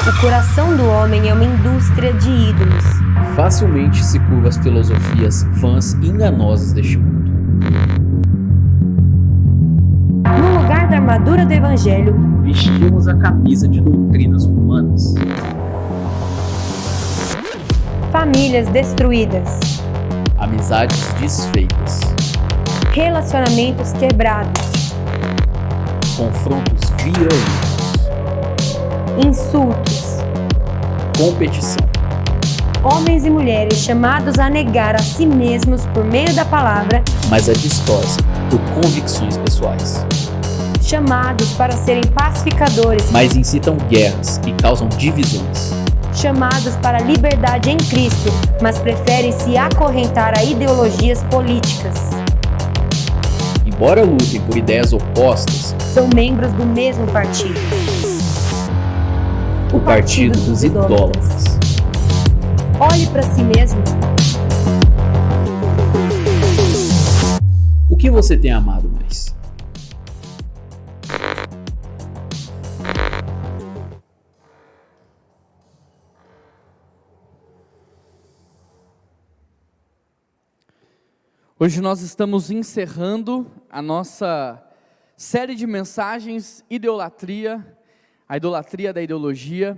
O coração do homem é uma indústria de ídolos. Facilmente se curva às filosofias vãs e enganosas deste mundo. No lugar da armadura do evangelho, vestimos a camisa de doutrinas humanas. Famílias destruídas, Amizades desfeitas. relacionamentos quebrados, Confrontos violentos. insultos, Competição. homens e mulheres chamados a negar a si mesmos por meio da palavra, Mas a distorcem por convicções pessoais. chamados para serem pacificadores, Mas incitam guerras e causam divisões. chamados para a liberdade em Cristo, mas preferem se acorrentar a ideologias políticas. Embora lutem por ideias opostas, São membros do mesmo partido. o partido dos idólatras. Olhe para si mesmo. O que você tem amado mais? Hoje nós estamos encerrando a nossa série de mensagens Idolatria, a idolatria da ideologia.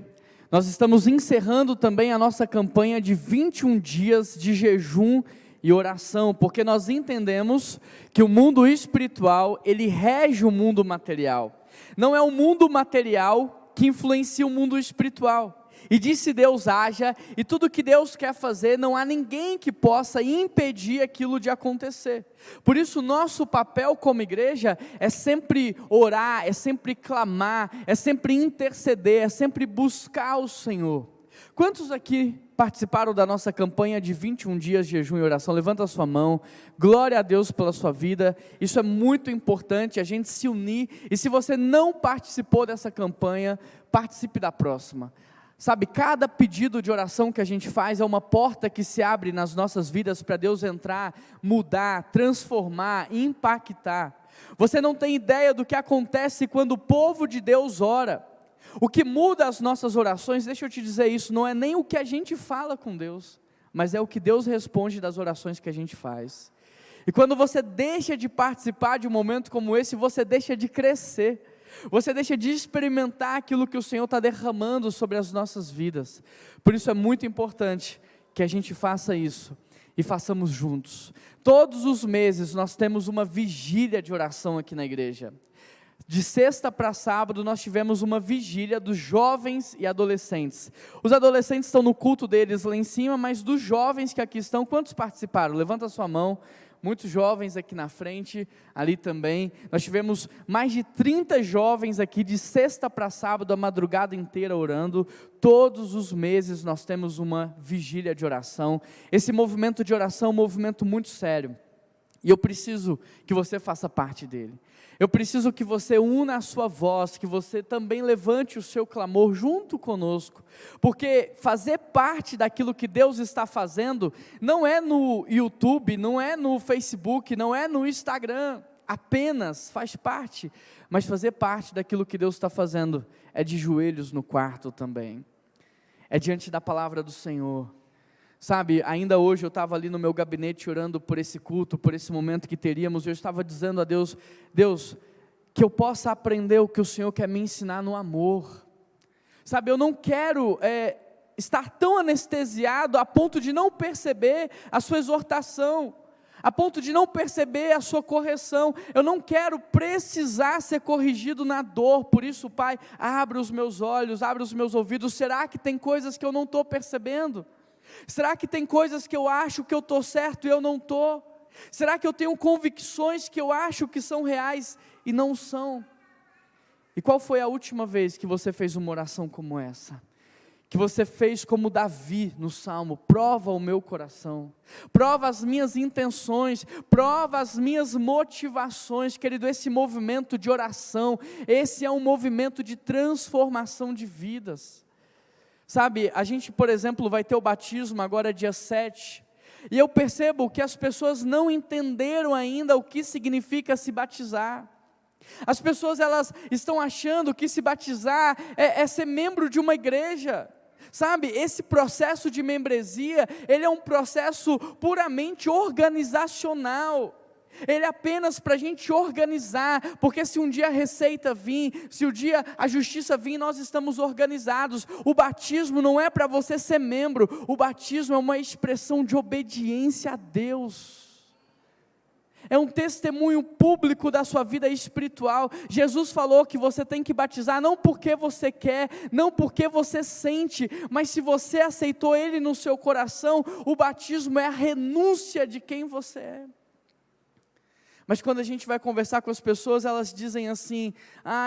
Nós estamos encerrando também a nossa campanha de 21 dias de jejum e oração, porque nós entendemos que o mundo espiritual, ele rege o mundo material. Não é o mundo material que influencia o mundo espiritual. E disse Deus haja, e tudo que Deus quer fazer, não há ninguém que possa impedir aquilo de acontecer. Por isso nosso papel como igreja é sempre orar, é sempre clamar, é sempre interceder, é sempre buscar o Senhor. Quantos aqui participaram da nossa campanha de 21 dias de jejum e oração? Levanta a sua mão. Glória a Deus pela sua vida. Isso é muito importante, a gente se unir. E se você não participou dessa campanha, participe da próxima. Sabe, cada pedido de oração que a gente faz é uma porta que se abre nas nossas vidas para Deus entrar, mudar, transformar, impactar. Você não tem ideia do que acontece quando o povo de Deus ora. O que muda as nossas orações, deixa eu te dizer isso, não é nem o que a gente fala com Deus, mas é o que Deus responde das orações que a gente faz. E quando você deixa de participar de um momento como esse, você deixa de crescer. Você deixa de experimentar aquilo que o Senhor está derramando sobre as nossas vidas. Por isso é muito importante que a gente faça isso e façamos juntos. Todos os meses nós temos uma vigília de oração aqui na igreja. De sexta para sábado nós tivemos uma vigília dos jovens e adolescentes. Os adolescentes estão no culto deles lá em cima, mas dos jovens que aqui estão, quantos participaram? Levanta a sua mão. Muitos jovens aqui na frente, ali também. Nós tivemos mais de 30 jovens aqui de sexta para sábado, a madrugada inteira orando. Todos os meses nós temos uma vigília de oração. Esse movimento de oração é um movimento muito sério. E eu preciso que você faça parte dele. Eu preciso que você una a sua voz, que você também levante o seu clamor junto conosco, porque fazer parte daquilo que Deus está fazendo, não é no YouTube, não é no Facebook, não é no Instagram, apenas faz parte, mas fazer parte daquilo que Deus está fazendo, é de joelhos no quarto também, é diante da palavra do Senhor. Sabe, ainda hoje eu estava ali no meu gabinete orando por esse culto, por esse momento que teríamos, eu estava dizendo a Deus, Deus, que eu possa aprender o que o Senhor quer me ensinar no amor. Sabe, eu não quero estar tão anestesiado a ponto de não perceber a sua exortação, a ponto de não perceber a sua correção. Eu não quero precisar ser corrigido na dor. Por isso, Pai, abre os meus olhos, abre os meus ouvidos. Será que tem coisas que eu não estou percebendo? Será que tem coisas que eu acho que eu estou certo e eu não estou? Será que eu tenho convicções que eu acho que são reais e não são? E qual foi a última vez que você fez uma oração como essa? Que você fez como Davi no Salmo: prova o meu coração, prova as minhas intenções, prova as minhas motivações. Querido, esse movimento de oração, esse é um movimento de transformação de vidas. Sabe, a gente, por exemplo, vai ter o batismo agora dia 7, e eu percebo que as pessoas não entenderam ainda o que significa se batizar. As pessoas, elas estão achando que se batizar é ser membro de uma igreja. Sabe, esse processo de membresia, ele é um processo puramente organizacional. Ele é apenas para a gente organizar, porque se um dia a receita vir, se um dia a justiça vir, nós estamos organizados. O batismo não é para você ser membro, o batismo é uma expressão de obediência a Deus. É um testemunho público da sua vida espiritual. Jesus falou que você tem que batizar não porque você quer, não porque você sente, mas se você aceitou Ele no seu coração, o batismo é a renúncia de quem você é. Mas quando a gente vai conversar com as pessoas, elas dizem assim: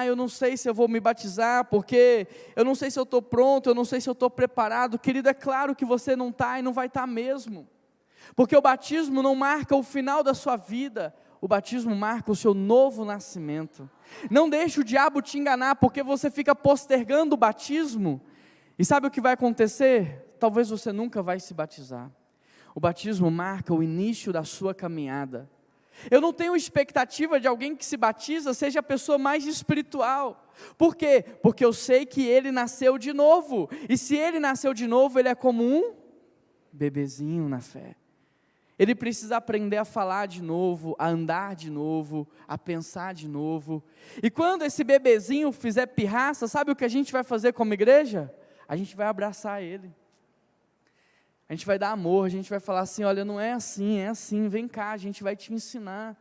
eu não sei se eu vou me batizar, porque eu não sei se eu estou pronto, eu não sei se eu estou preparado. Querido, é claro que você não está e não vai estar mesmo. Porque o batismo não marca o final da sua vida, o batismo marca o seu novo nascimento. Não deixe o diabo te enganar, porque você fica postergando o batismo, e sabe o que vai acontecer? Talvez você nunca vai se batizar. O batismo marca o início da sua caminhada. Eu não tenho expectativa de alguém que se batiza seja a pessoa mais espiritual. Por quê? Porque eu sei que ele nasceu de novo, e se ele nasceu de novo, ele é como um bebezinho na fé. Ele precisa aprender a falar de novo, a andar de novo, a pensar de novo. E quando esse bebezinho fizer pirraça, sabe o que a gente vai fazer como igreja? A gente vai abraçar ele. A gente vai dar amor, a gente vai falar assim: olha, não é assim, vem cá, a gente vai te ensinar.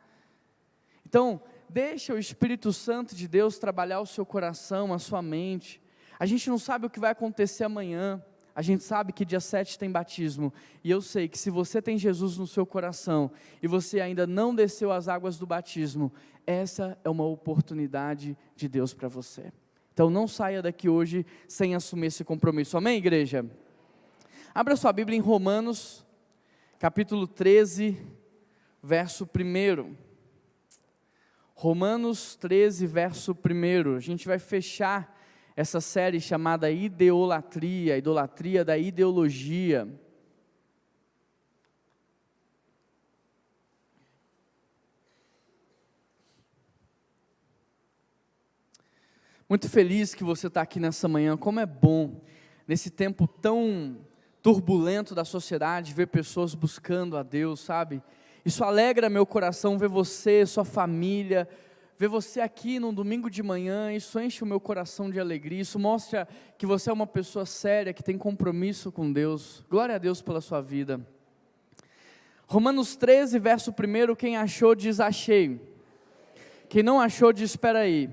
Então, deixa o Espírito Santo de Deus trabalhar o seu coração, a sua mente. A gente não sabe o que vai acontecer amanhã. A gente sabe que dia 7 tem batismo, e eu sei que se você tem Jesus no seu coração, e você ainda não desceu as águas do batismo, essa é uma oportunidade de Deus para você. Então não saia daqui hoje sem assumir esse compromisso, amém, igreja? Abra sua Bíblia em Romanos, capítulo 13, verso 1. Romanos 13, verso 1, a gente vai fechar essa série chamada Ideolatria, idolatria da ideologia. Muito feliz que você está aqui nessa manhã. Como é bom, nesse tempo tão turbulento da sociedade, ver pessoas buscando a Deus, sabe? Isso alegra meu coração, ver você, sua família, ver você aqui num domingo de manhã. Isso enche o meu coração de alegria, isso mostra que você é uma pessoa séria, que tem compromisso com Deus. Glória a Deus pela sua vida. Romanos 13, verso 1, quem achou diz achei, quem não achou diz espera aí.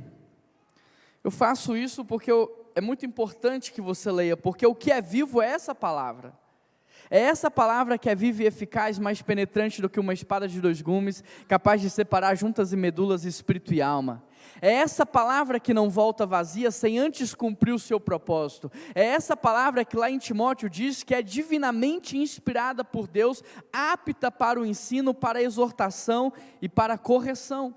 Eu faço isso porque é muito importante que você leia, porque o que é vivo é essa palavra. É essa palavra que é viva e eficaz, mais penetrante do que uma espada de 2 gumes, capaz de separar juntas e medulas, espírito e alma. É essa palavra que não volta vazia, sem antes cumprir o seu propósito. É essa palavra que lá em Timóteo diz que é divinamente inspirada por Deus, apta para o ensino, para a exortação e para a correção.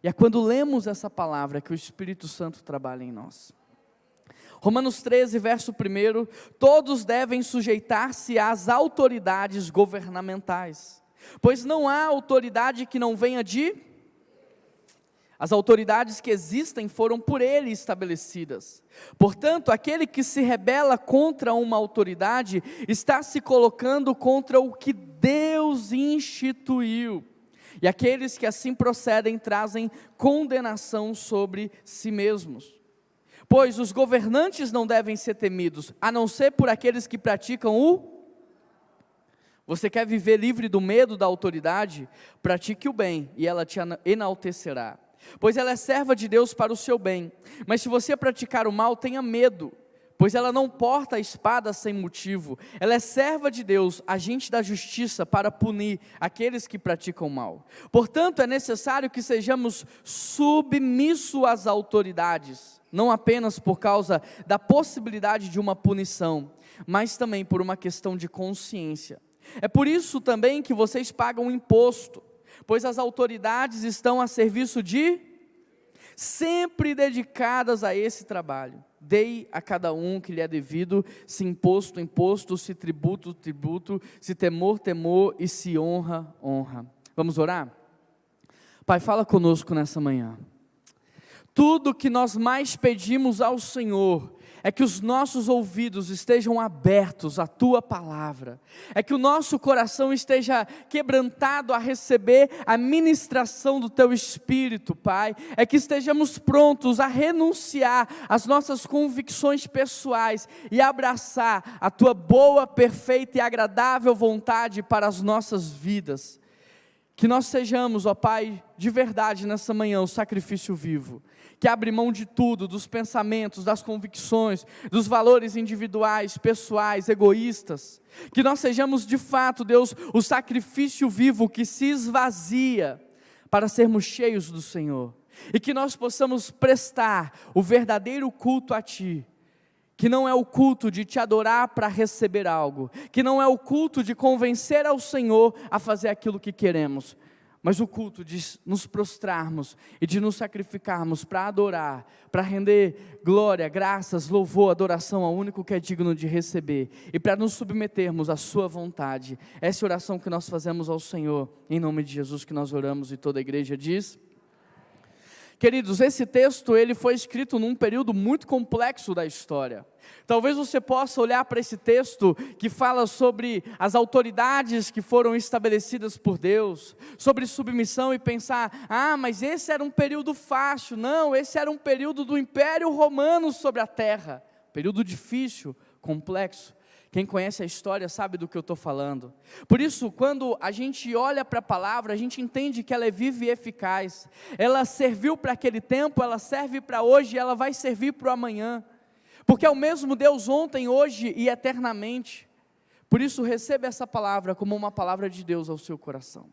E é quando lemos essa palavra que o Espírito Santo trabalha em nós. Romanos 13, verso 1, todos devem sujeitar-se às autoridades governamentais, pois não há autoridade que não venha de... As autoridades que existem foram por ele estabelecidas. Portanto, aquele que se rebela contra uma autoridade, está se colocando contra o que Deus instituiu. E aqueles que assim procedem, trazem condenação sobre si mesmos. Pois os governantes não devem ser temidos, a não ser por aqueles que praticam o... Você quer viver livre do medo da autoridade? Pratique o bem, e ela te enaltecerá. Pois ela é serva de Deus para o seu bem. Mas se você praticar o mal, tenha medo, pois ela não porta a espada sem motivo. Ela é serva de Deus, agente da justiça, para punir aqueles que praticam o mal. Portanto, é necessário que sejamos submissos às autoridades, não apenas por causa da possibilidade de uma punição, mas também por uma questão de consciência. É por isso também que vocês pagam imposto, pois as autoridades estão a serviço de... sempre dedicadas a esse trabalho. Dei a cada um que lhe é devido, se imposto, imposto, se tributo, tributo, se temor, temor, e se honra, honra. Vamos orar? Pai, fala conosco nessa manhã. Tudo que nós mais pedimos ao Senhor é que os nossos ouvidos estejam abertos à Tua palavra, é que o nosso coração esteja quebrantado a receber a ministração do Teu Espírito, Pai, é que estejamos prontos a renunciar às nossas convicções pessoais e abraçar a Tua boa, perfeita e agradável vontade para as nossas vidas. Que nós sejamos, ó Pai, de verdade nessa manhã, o sacrifício vivo, que abre mão de tudo, dos pensamentos, das convicções, dos valores individuais, pessoais, egoístas. Que nós sejamos de fato, Deus, o sacrifício vivo que se esvazia para sermos cheios do Senhor. E que nós possamos prestar o verdadeiro culto a Ti. Que não é o culto de Te adorar para receber algo, que não é o culto de convencer ao Senhor a fazer aquilo que queremos, mas o culto de nos prostrarmos e de nos sacrificarmos para adorar, para render glória, graças, louvor, adoração ao único que é digno de receber, e para nos submetermos à sua vontade. Essa é a oração que nós fazemos ao Senhor, em nome de Jesus que nós oramos, e toda a igreja diz... Queridos, esse texto ele foi escrito num período muito complexo da história. Talvez você possa olhar para esse texto que fala sobre as autoridades que foram estabelecidas por Deus, sobre submissão e pensar, mas esse era um período fácil. Não, esse era um período do Império Romano sobre a terra, período difícil, complexo. Quem conhece a história sabe do que eu estou falando. Por isso, quando a gente olha para a palavra, a gente entende que ela é viva e eficaz. Ela serviu para aquele tempo, ela serve para hoje e ela vai servir para o amanhã. Porque é o mesmo Deus ontem, hoje e eternamente. Por isso, receba essa palavra como uma palavra de Deus ao seu coração.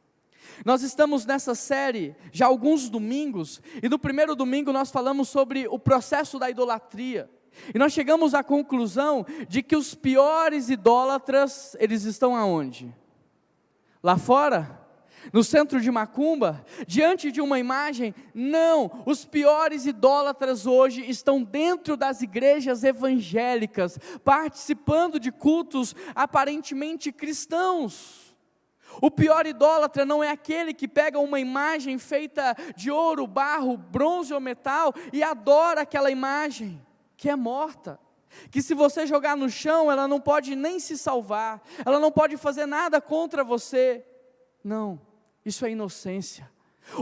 Nós estamos nessa série já há alguns domingos, e no primeiro domingo nós falamos sobre o processo da idolatria. E nós chegamos à conclusão de que os piores idólatras, eles estão aonde? Lá fora? No centro de macumba? Diante de uma imagem? Não, os piores idólatras hoje estão dentro das igrejas evangélicas, participando de cultos aparentemente cristãos. O pior idólatra não é aquele que pega uma imagem feita de ouro, barro, bronze ou metal e adora aquela imagem, que é morta, que se você jogar no chão, ela não pode nem se salvar, ela não pode fazer nada contra você. Não, isso é inocência.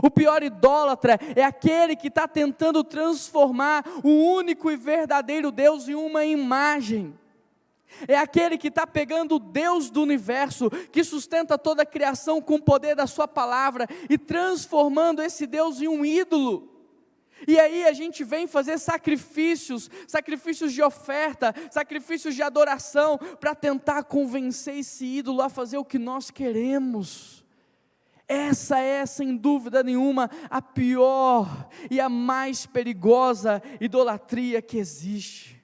O pior idólatra é aquele que está tentando transformar o único e verdadeiro Deus em uma imagem. É aquele que está pegando o Deus do universo, que sustenta toda a criação com o poder da sua palavra, e transformando esse Deus em um ídolo. E aí a gente vem fazer sacrifícios de oferta, sacrifícios de adoração, para tentar convencer esse ídolo a fazer o que nós queremos. Essa é, sem dúvida nenhuma, a pior e a mais perigosa idolatria que existe.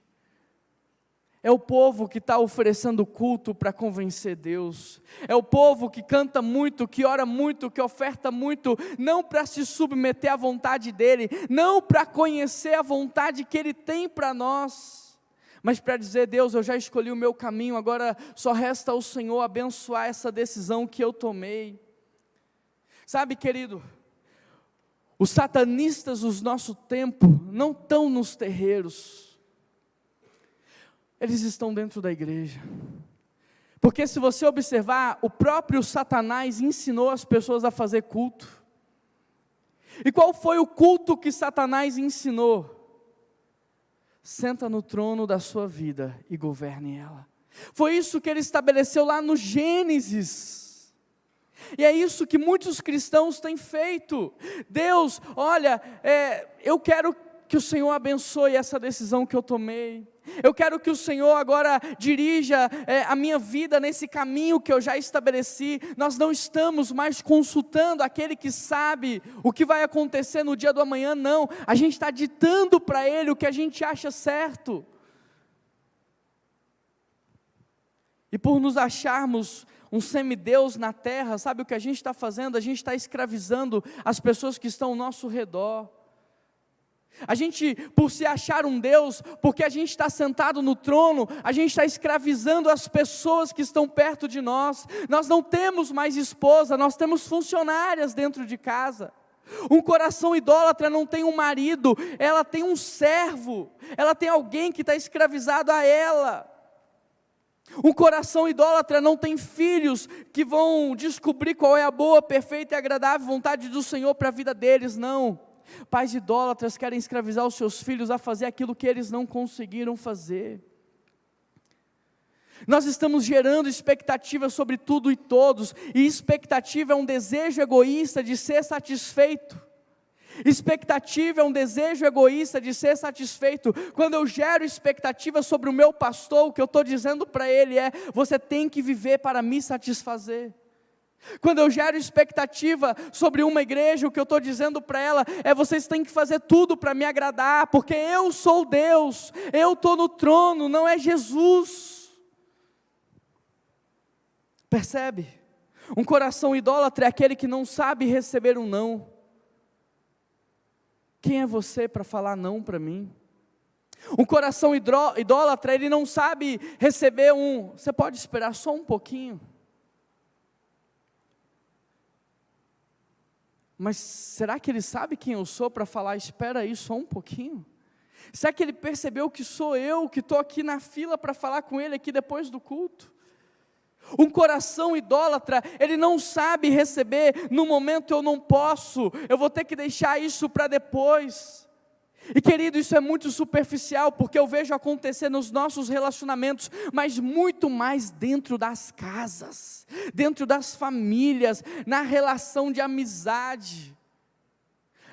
É o povo que está oferecendo culto para convencer Deus. É o povo que canta muito, que ora muito, que oferta muito, não para se submeter à vontade dEle, não para conhecer a vontade que Ele tem para nós, mas para dizer, Deus, eu já escolhi o meu caminho, agora só resta ao Senhor abençoar essa decisão que eu tomei. Sabe, querido, os satanistas do nosso tempo não estão nos terreiros, eles estão dentro da igreja. Porque se você observar, o próprio Satanás ensinou as pessoas a fazer culto. E qual foi o culto que Satanás ensinou? Senta no trono da sua vida e governe ela. Foi isso que ele estabeleceu lá no Gênesis. E é isso que muitos cristãos têm feito. Deus, olha, eu quero que o Senhor abençoe essa decisão que eu tomei. Eu quero que o Senhor agora dirija a minha vida nesse caminho que eu já estabeleci. Nós não estamos mais consultando aquele que sabe o que vai acontecer no dia do amanhã, não. A gente está ditando para Ele o que a gente acha certo. E por nos acharmos um semideus na terra, sabe o que a gente está fazendo? A gente está escravizando as pessoas que estão ao nosso redor. A gente, por se achar um Deus, porque a gente está sentado no trono, a gente está escravizando as pessoas que estão perto de nós. Nós não temos mais esposa, nós temos funcionárias dentro de casa. Um coração idólatra não tem um marido, ela tem um servo, ela tem alguém que está escravizado a ela. Um coração idólatra não tem filhos que vão descobrir qual é a boa, perfeita e agradável vontade do Senhor para a vida deles, não. Pais idólatras querem escravizar os seus filhos a fazer aquilo que eles não conseguiram fazer. Nós estamos gerando expectativa sobre tudo e todos, e expectativa é um desejo egoísta de ser satisfeito. Expectativa é um desejo egoísta de ser satisfeito. Quando eu gero expectativa sobre o meu pastor, o que eu estou dizendo para ele é: você tem que viver para me satisfazer. Quando eu gero expectativa sobre uma igreja, o que eu estou dizendo para ela é: vocês têm que fazer tudo para me agradar, porque eu sou Deus, eu estou no trono, não é Jesus. Percebe? Um coração idólatra é aquele que não sabe receber um não. Quem é você para falar não para mim? Um coração idólatra, ele não sabe receber um: você pode esperar só um pouquinho? Mas será que ele sabe quem eu sou para falar: espera aí só um pouquinho? Será que ele percebeu que sou eu que estou aqui na fila para falar com ele aqui depois do culto? Um coração idólatra, ele não sabe receber: no momento eu não posso, eu vou ter que deixar isso para depois. E querido, isso é muito superficial, porque eu vejo acontecer nos nossos relacionamentos, mas muito mais dentro das casas, dentro das famílias, na relação de amizade.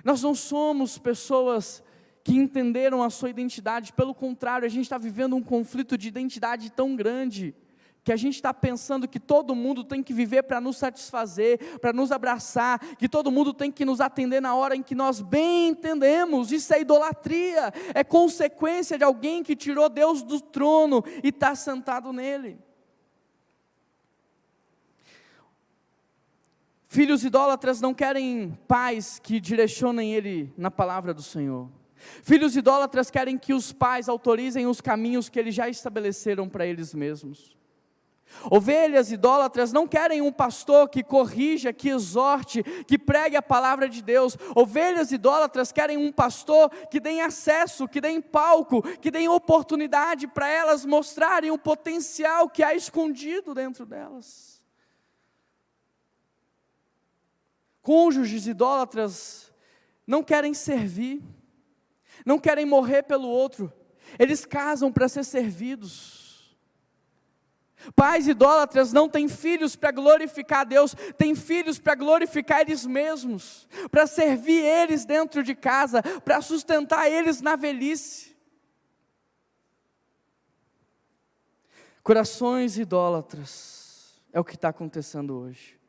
Nós não somos pessoas que entenderam a sua identidade, pelo contrário, a gente está vivendo um conflito de identidade tão grande, que a gente está pensando que todo mundo tem que viver para nos satisfazer, para nos abraçar, que todo mundo tem que nos atender na hora em que nós bem entendemos. Isso é idolatria, é consequência de alguém que tirou Deus do trono e está sentado nele. Filhos idólatras não querem pais que direcionem ele na palavra do Senhor. Filhos idólatras querem que os pais autorizem os caminhos que eles já estabeleceram para eles mesmos. Ovelhas idólatras não querem um pastor que corrija, que exorte, que pregue a palavra de Deus. Ovelhas idólatras querem um pastor que dê acesso, que dê palco, que dê oportunidade para elas mostrarem o potencial que há escondido dentro delas. Cônjuges idólatras não querem servir, não querem morrer pelo outro, eles casam para ser servidos. Pais idólatras não têm filhos para glorificar a Deus, têm filhos para glorificar eles mesmos, para servir eles dentro de casa, para sustentar eles na velhice. Corações idólatras é o que está acontecendo hoje.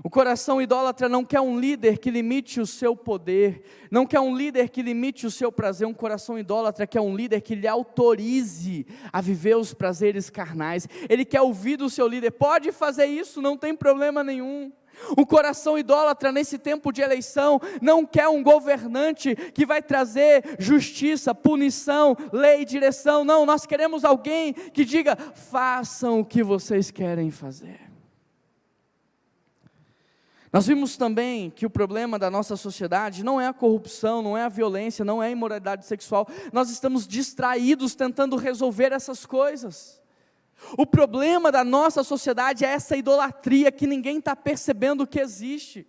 O coração idólatra não quer um líder que limite o seu poder, não quer um líder que limite o seu prazer. Um coração idólatra quer um líder que lhe autorize a viver os prazeres carnais. Ele quer ouvir do seu líder: pode fazer isso, não tem problema nenhum. Um coração idólatra nesse tempo de eleição não quer um governante que vai trazer justiça, punição, lei, direção. Não, nós queremos alguém que diga: façam o que vocês querem fazer. Nós vimos também que o problema da nossa sociedade não é a corrupção, não é a violência, não é a imoralidade sexual. Nós estamos distraídos tentando resolver essas coisas. O problema da nossa sociedade é essa idolatria que ninguém está percebendo que existe.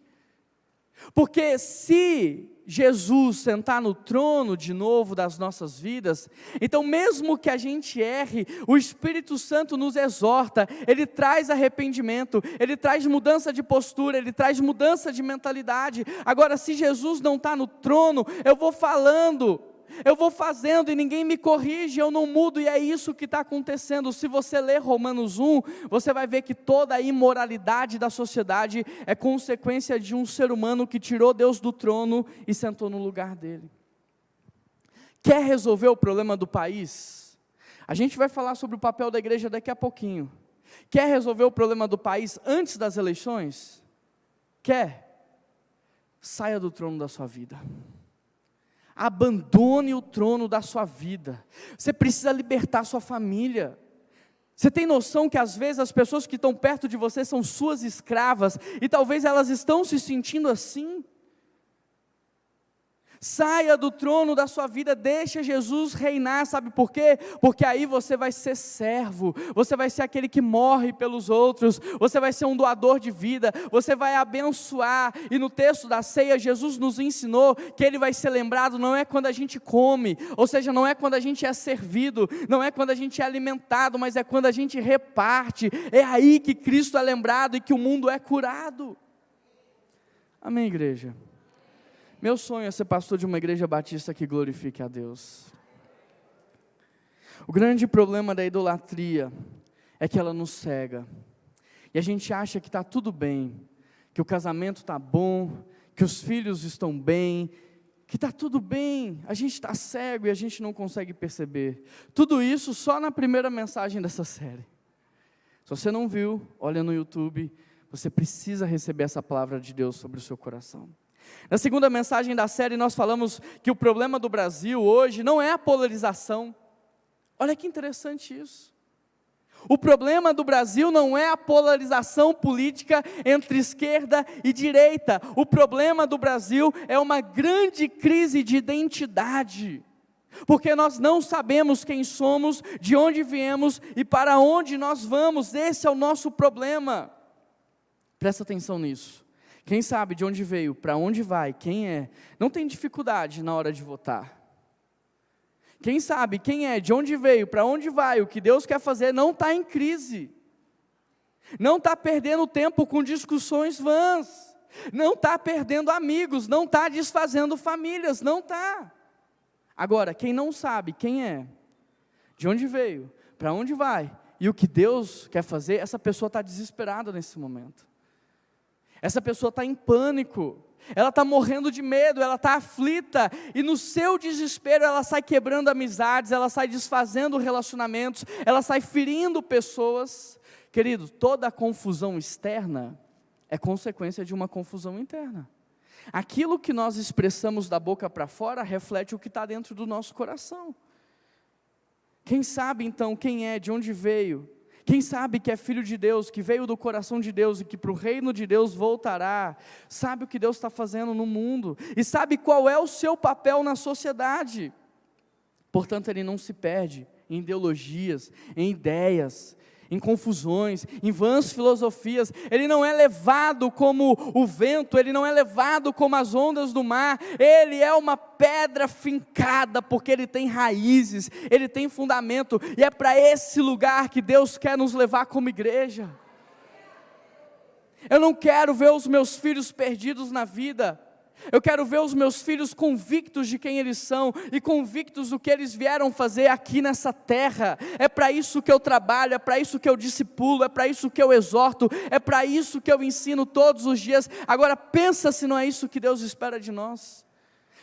Porque se Jesus sentar no trono de novo das nossas vidas, então mesmo que a gente erre, o Espírito Santo nos exorta, Ele traz arrependimento, Ele traz mudança de postura, Ele traz mudança de mentalidade. Agora, se Jesus não está no trono, eu vou falando, eu vou fazendo e ninguém me corrige, eu não mudo, e é isso que está acontecendo. Se você ler Romanos 1, você vai ver que toda a imoralidade da sociedade é consequência de um ser humano que tirou Deus do trono e sentou no lugar dele. Quer resolver o problema do país? A gente vai falar sobre o papel da igreja daqui a pouquinho. Quer resolver o problema do país antes das eleições? Quer? Saia do trono da sua vida. Abandone o trono da sua vida. Você precisa libertar sua família. Você tem noção que às vezes as pessoas que estão perto de você são suas escravas, e talvez elas estão se sentindo assim? Saia do trono da sua vida, deixa Jesus reinar, sabe por quê? Porque aí você vai ser servo, você vai ser aquele que morre pelos outros, você vai ser um doador de vida, você vai abençoar. E no texto da ceia, Jesus nos ensinou que Ele vai ser lembrado não é quando a gente come, ou seja, não é quando a gente é servido, não é quando a gente é alimentado, mas é quando a gente reparte. É aí que Cristo é lembrado e que o mundo é curado. Amém, igreja? Meu sonho é ser pastor de uma igreja batista que glorifique a Deus. O grande problema da idolatria é que ela nos cega. E a gente acha que está tudo bem, que o casamento está bom, que os filhos estão bem, que está tudo bem. A gente está cego e a gente não consegue perceber. Tudo isso só na primeira mensagem dessa série. Se você não viu, olha no YouTube, você precisa receber essa palavra de Deus sobre o seu coração. Na segunda mensagem da série nós falamos que o problema do Brasil hoje não é a polarização. Olha que interessante isso. O problema do Brasil não é a polarização política entre esquerda e direita. O problema do Brasil é uma grande crise de identidade. Porque nós não sabemos quem somos, de onde viemos e para onde nós vamos. Esse é o nosso problema. Presta atenção nisso. Quem sabe de onde veio, para onde vai, quem é, não tem dificuldade na hora de votar. Quem sabe quem é, de onde veio, para onde vai, o que Deus quer fazer, não está em crise. Não está perdendo tempo com discussões vãs. Não está perdendo amigos, não está desfazendo famílias, não está. Agora, quem não sabe quem é, de onde veio, para onde vai, e o que Deus quer fazer, essa pessoa está desesperada nesse momento. Essa pessoa está em pânico, ela está morrendo de medo, ela está aflita, e no seu desespero ela sai quebrando amizades, ela sai desfazendo relacionamentos, ela sai ferindo pessoas. Querido, toda a confusão externa é consequência de uma confusão interna. Aquilo que nós expressamos da boca para fora reflete o que está dentro do nosso coração. Quem sabe então quem é, de onde veio? Quem sabe que é filho de Deus, que veio do coração de Deus e que para o reino de Deus voltará, sabe o que Deus está fazendo no mundo e sabe qual é o seu papel na sociedade. Portanto, ele não se perde em ideologias, em ideias, em confusões, em vãs filosofias. Ele não é levado como o vento, ele não é levado como as ondas do mar. Ele é uma pedra fincada, porque ele tem raízes, ele tem fundamento, e é para esse lugar que Deus quer nos levar como igreja. Eu não quero ver os meus filhos perdidos na vida. Eu quero ver os meus filhos convictos de quem eles são e convictos do que eles vieram fazer aqui nessa terra. É para isso que eu trabalho, é para isso que eu discipulo, é para isso que eu exorto, é para isso que eu ensino todos os dias. Agora pensa se não é isso que Deus espera de nós.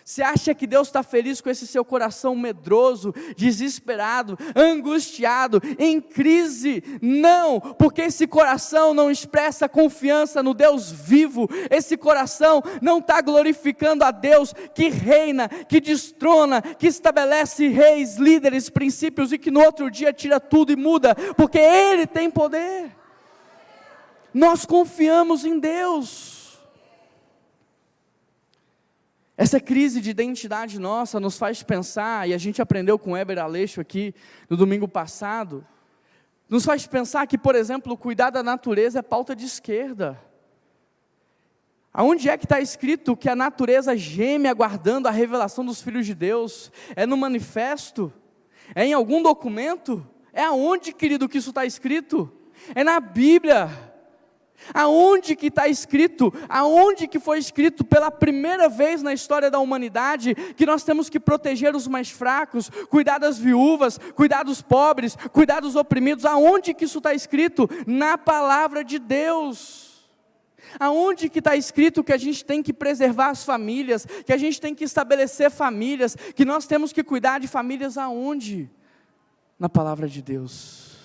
Você acha que Deus está feliz com esse seu coração medroso, desesperado, angustiado, em crise? Não, porque esse coração não expressa confiança no Deus vivo. Esse coração não está glorificando a Deus que reina, que destrona, que estabelece reis, líderes, princípios e que no outro dia tira tudo e muda, porque Ele tem poder. Nós confiamos em Deus. Essa crise de identidade nossa nos faz pensar, e a gente aprendeu com Heber Aleixo aqui no domingo passado, nos faz pensar que, por exemplo, cuidar da natureza é pauta de esquerda. Aonde é que está escrito que a natureza geme aguardando a revelação dos filhos de Deus? É no manifesto? É em algum documento? É aonde, querido, que isso está escrito? É na Bíblia. Aonde que está escrito, aonde que foi escrito pela primeira vez na história da humanidade, que nós temos que proteger os mais fracos, cuidar das viúvas, cuidar dos pobres, cuidar dos oprimidos? Aonde que isso está escrito? Na palavra de Deus. Aonde que está escrito que a gente tem que preservar as famílias, que a gente tem que estabelecer famílias, que nós temos que cuidar de famílias aonde? Na palavra de Deus.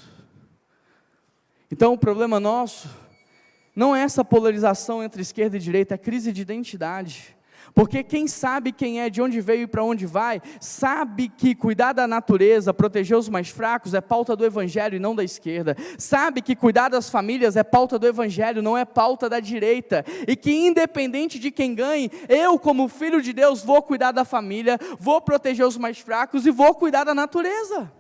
Então o problema nosso não é essa polarização entre esquerda e direita, é crise de identidade. Porque quem sabe quem é, de onde veio e para onde vai, sabe que cuidar da natureza, proteger os mais fracos é pauta do Evangelho e não da esquerda. Sabe que cuidar das famílias é pauta do Evangelho, não é pauta da direita. E que independente de quem ganhe, eu como filho de Deus vou cuidar da família, vou proteger os mais fracos e vou cuidar da natureza.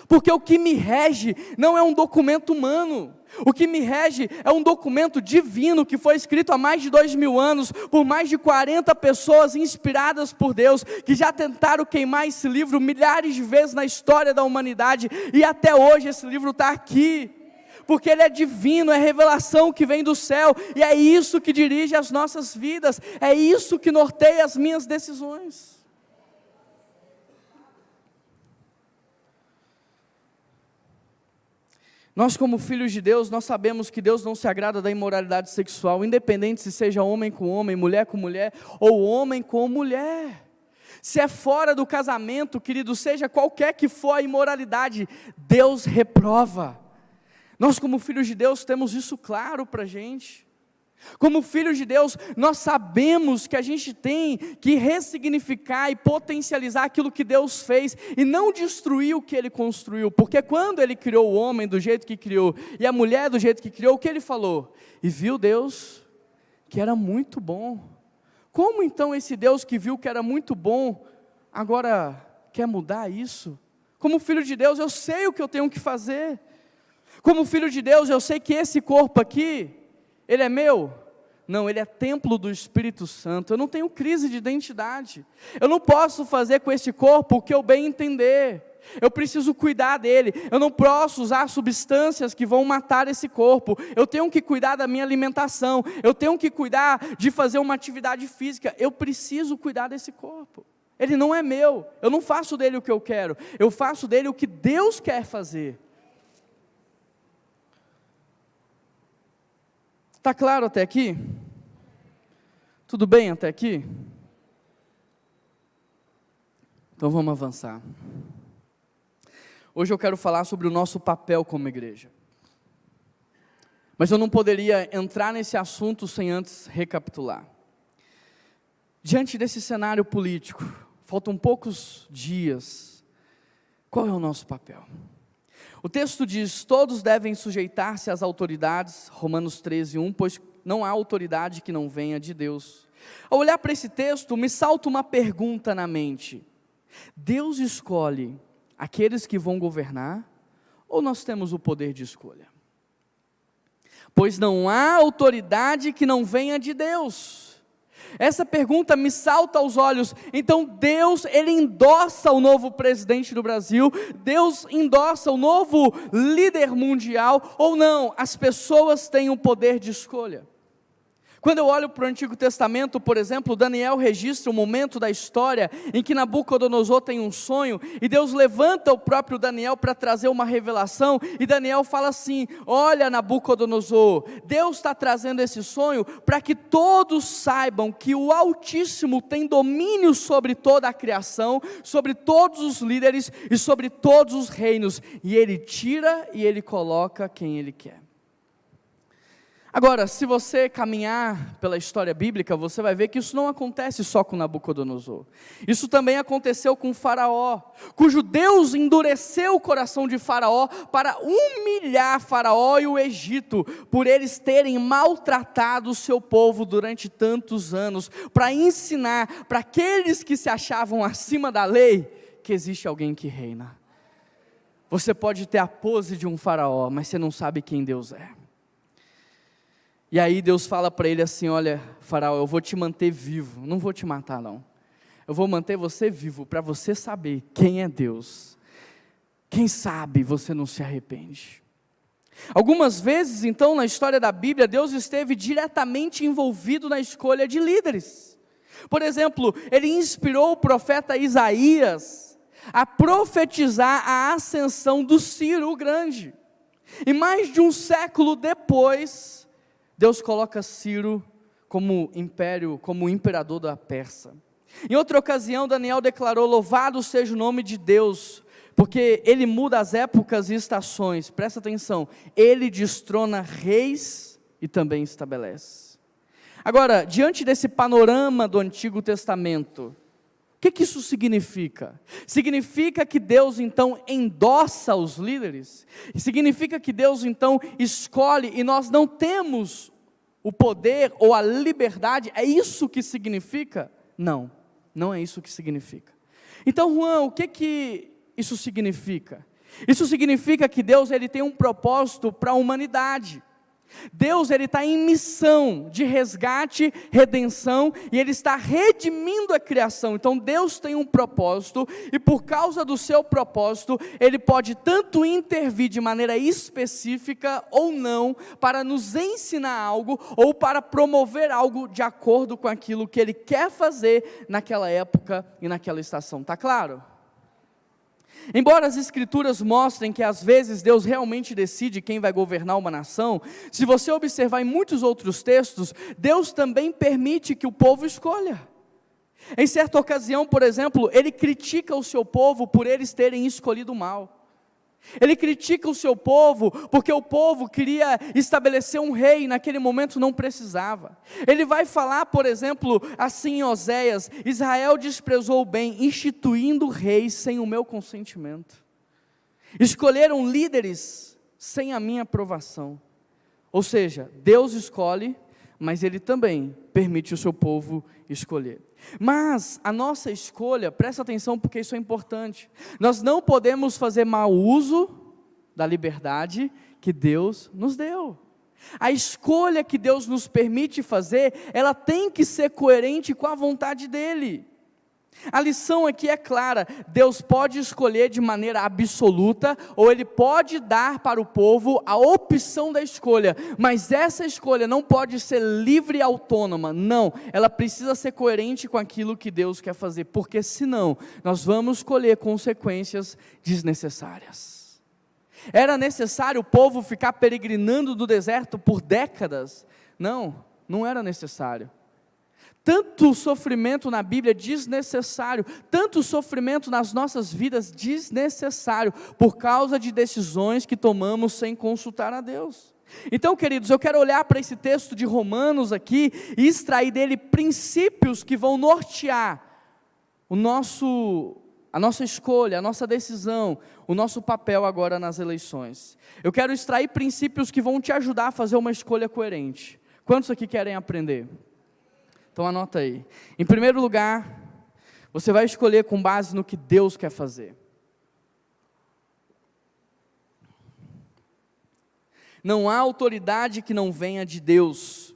Porque o que me rege não é um documento humano, o que me rege é um documento divino que foi escrito há mais de 2000 anos, por mais de 40 pessoas inspiradas por Deus, que já tentaram queimar esse livro milhares de vezes na história da humanidade, e até hoje esse livro está aqui, porque ele é divino, é revelação que vem do céu, e é isso que dirige as nossas vidas, é isso que norteia as minhas decisões. Nós como filhos de Deus, nós sabemos que Deus não se agrada da imoralidade sexual, independente se seja homem com homem, mulher com mulher, ou homem com mulher. Se é fora do casamento, querido, seja qualquer que for a imoralidade, Deus reprova. Nós como filhos de Deus temos isso claro para a gente. Como filhos de Deus, nós sabemos que a gente tem que ressignificar e potencializar aquilo que Deus fez, e não destruir o que Ele construiu, porque quando Ele criou o homem do jeito que criou, e a mulher do jeito que criou, o que Ele falou? E viu Deus que era muito bom. Como então esse Deus que viu que era muito bom, agora quer mudar isso? Como filho de Deus, eu sei o que eu tenho que fazer. Como filho de Deus, eu sei que esse corpo aqui, ele é meu? Não, ele é templo do Espírito Santo. Eu não tenho crise de identidade. Eu não posso fazer com esse corpo o que eu bem entender. Eu preciso cuidar dele. Eu não posso usar substâncias que vão matar esse corpo. Eu tenho que cuidar da minha alimentação. Eu tenho que cuidar de fazer uma atividade física. Eu preciso cuidar desse corpo. Ele não é meu. Eu não faço dele o que eu quero. Eu faço dele o que Deus quer fazer. Está claro até aqui? Tudo bem até aqui? Então vamos avançar. Hoje eu quero falar sobre o nosso papel como igreja. Mas eu não poderia entrar nesse assunto sem antes recapitular. Diante desse cenário político, faltam poucos dias, qual é o nosso papel? O texto diz, todos devem sujeitar-se às autoridades, Romanos 13:1, pois não há autoridade que não venha de Deus. Ao olhar para esse texto, me salta uma pergunta na mente. Deus escolhe aqueles que vão governar, ou nós temos o poder de escolha? Pois não há autoridade que não venha de Deus. Essa pergunta me salta aos olhos. Então Deus, Ele endossa o novo presidente do Brasil, Deus endossa o novo líder mundial, ou não? As pessoas têm o poder de escolha. Quando eu olho para o Antigo Testamento, por exemplo, Daniel registra um momento da história em que Nabucodonosor tem um sonho, e Deus levanta o próprio Daniel para trazer uma revelação, e Daniel fala assim, olha Nabucodonosor, Deus está trazendo esse sonho para que todos saibam que o Altíssimo tem domínio sobre toda a criação, sobre todos os líderes e sobre todos os reinos, e Ele tira e Ele coloca quem Ele quer. Agora, se você caminhar pela história bíblica, você vai ver que isso não acontece só com Nabucodonosor. Isso também aconteceu com Faraó, cujo Deus endureceu o coração de Faraó para humilhar Faraó e o Egito, por eles terem maltratado o seu povo durante tantos anos, para ensinar para aqueles que se achavam acima da lei, que existe alguém que reina. Você pode ter a pose de um Faraó, mas você não sabe quem Deus é. E aí Deus fala para ele assim, olha Faraó, eu vou te manter vivo, não vou te matar não. Eu vou manter você vivo para você saber quem é Deus. Quem sabe você não se arrepende. Algumas vezes então na história da Bíblia, Deus esteve diretamente envolvido na escolha de líderes. Por exemplo, Ele inspirou o profeta Isaías a profetizar a ascensão do Ciro o Grande. E mais de um século depois, Deus coloca Ciro como imperador da Pérsia. Em outra ocasião, Daniel declarou, louvado seja o nome de Deus, porque Ele muda as épocas e estações, presta atenção, Ele destrona reis e também estabelece. Agora, diante desse panorama do Antigo Testamento, o que isso significa? Significa que Deus então endossa os líderes? Significa que Deus então escolhe e nós não temos o poder ou a liberdade? É isso que significa? Não, não é isso que significa. Então, Juan, o que isso significa? Isso significa que Deus ele tem um propósito para a humanidade. Deus ele está em missão de resgate, redenção, e Ele está redimindo a criação. Então Deus tem um propósito, e por causa do seu propósito, Ele pode tanto intervir de maneira específica ou não, para nos ensinar algo, ou para promover algo de acordo com aquilo que Ele quer fazer naquela época e naquela estação. Está claro? Embora as escrituras mostrem que às vezes Deus realmente decide quem vai governar uma nação, se você observar em muitos outros textos, Deus também permite que o povo escolha. Em certa ocasião, por exemplo, Ele critica o seu povo por eles terem escolhido mal. Ele critica o seu povo, porque o povo queria estabelecer um rei, e naquele momento não precisava. Ele vai falar, por exemplo, assim em Oséias: Israel desprezou o bem, instituindo reis sem o meu consentimento. Escolheram líderes sem a minha aprovação. Ou seja, Deus escolhe, mas Ele também permite o seu povo escolher. Mas a nossa escolha, presta atenção porque isso é importante, nós não podemos fazer mau uso da liberdade que Deus nos deu. A escolha que Deus nos permite fazer, ela tem que ser coerente com a vontade dEle. A lição aqui é clara: Deus pode escolher de maneira absoluta, ou Ele pode dar para o povo a opção da escolha, mas essa escolha não pode ser livre e autônoma, não, ela precisa ser coerente com aquilo que Deus quer fazer, porque senão, nós vamos colher consequências desnecessárias. Era necessário o povo ficar peregrinando no deserto por décadas? Não, não era necessário. Tanto sofrimento na Bíblia desnecessário, tanto sofrimento nas nossas vidas desnecessário, por causa de decisões que tomamos sem consultar a Deus. Então, queridos, eu quero olhar para esse texto de Romanos aqui, e extrair dele princípios que vão nortear a nossa escolha, a nossa decisão, o nosso papel agora nas eleições. Eu quero extrair princípios que vão te ajudar a fazer uma escolha coerente. Quantos aqui querem aprender? Então anota aí. Em primeiro lugar, você vai escolher com base no que Deus quer fazer. Não há autoridade que não venha de Deus.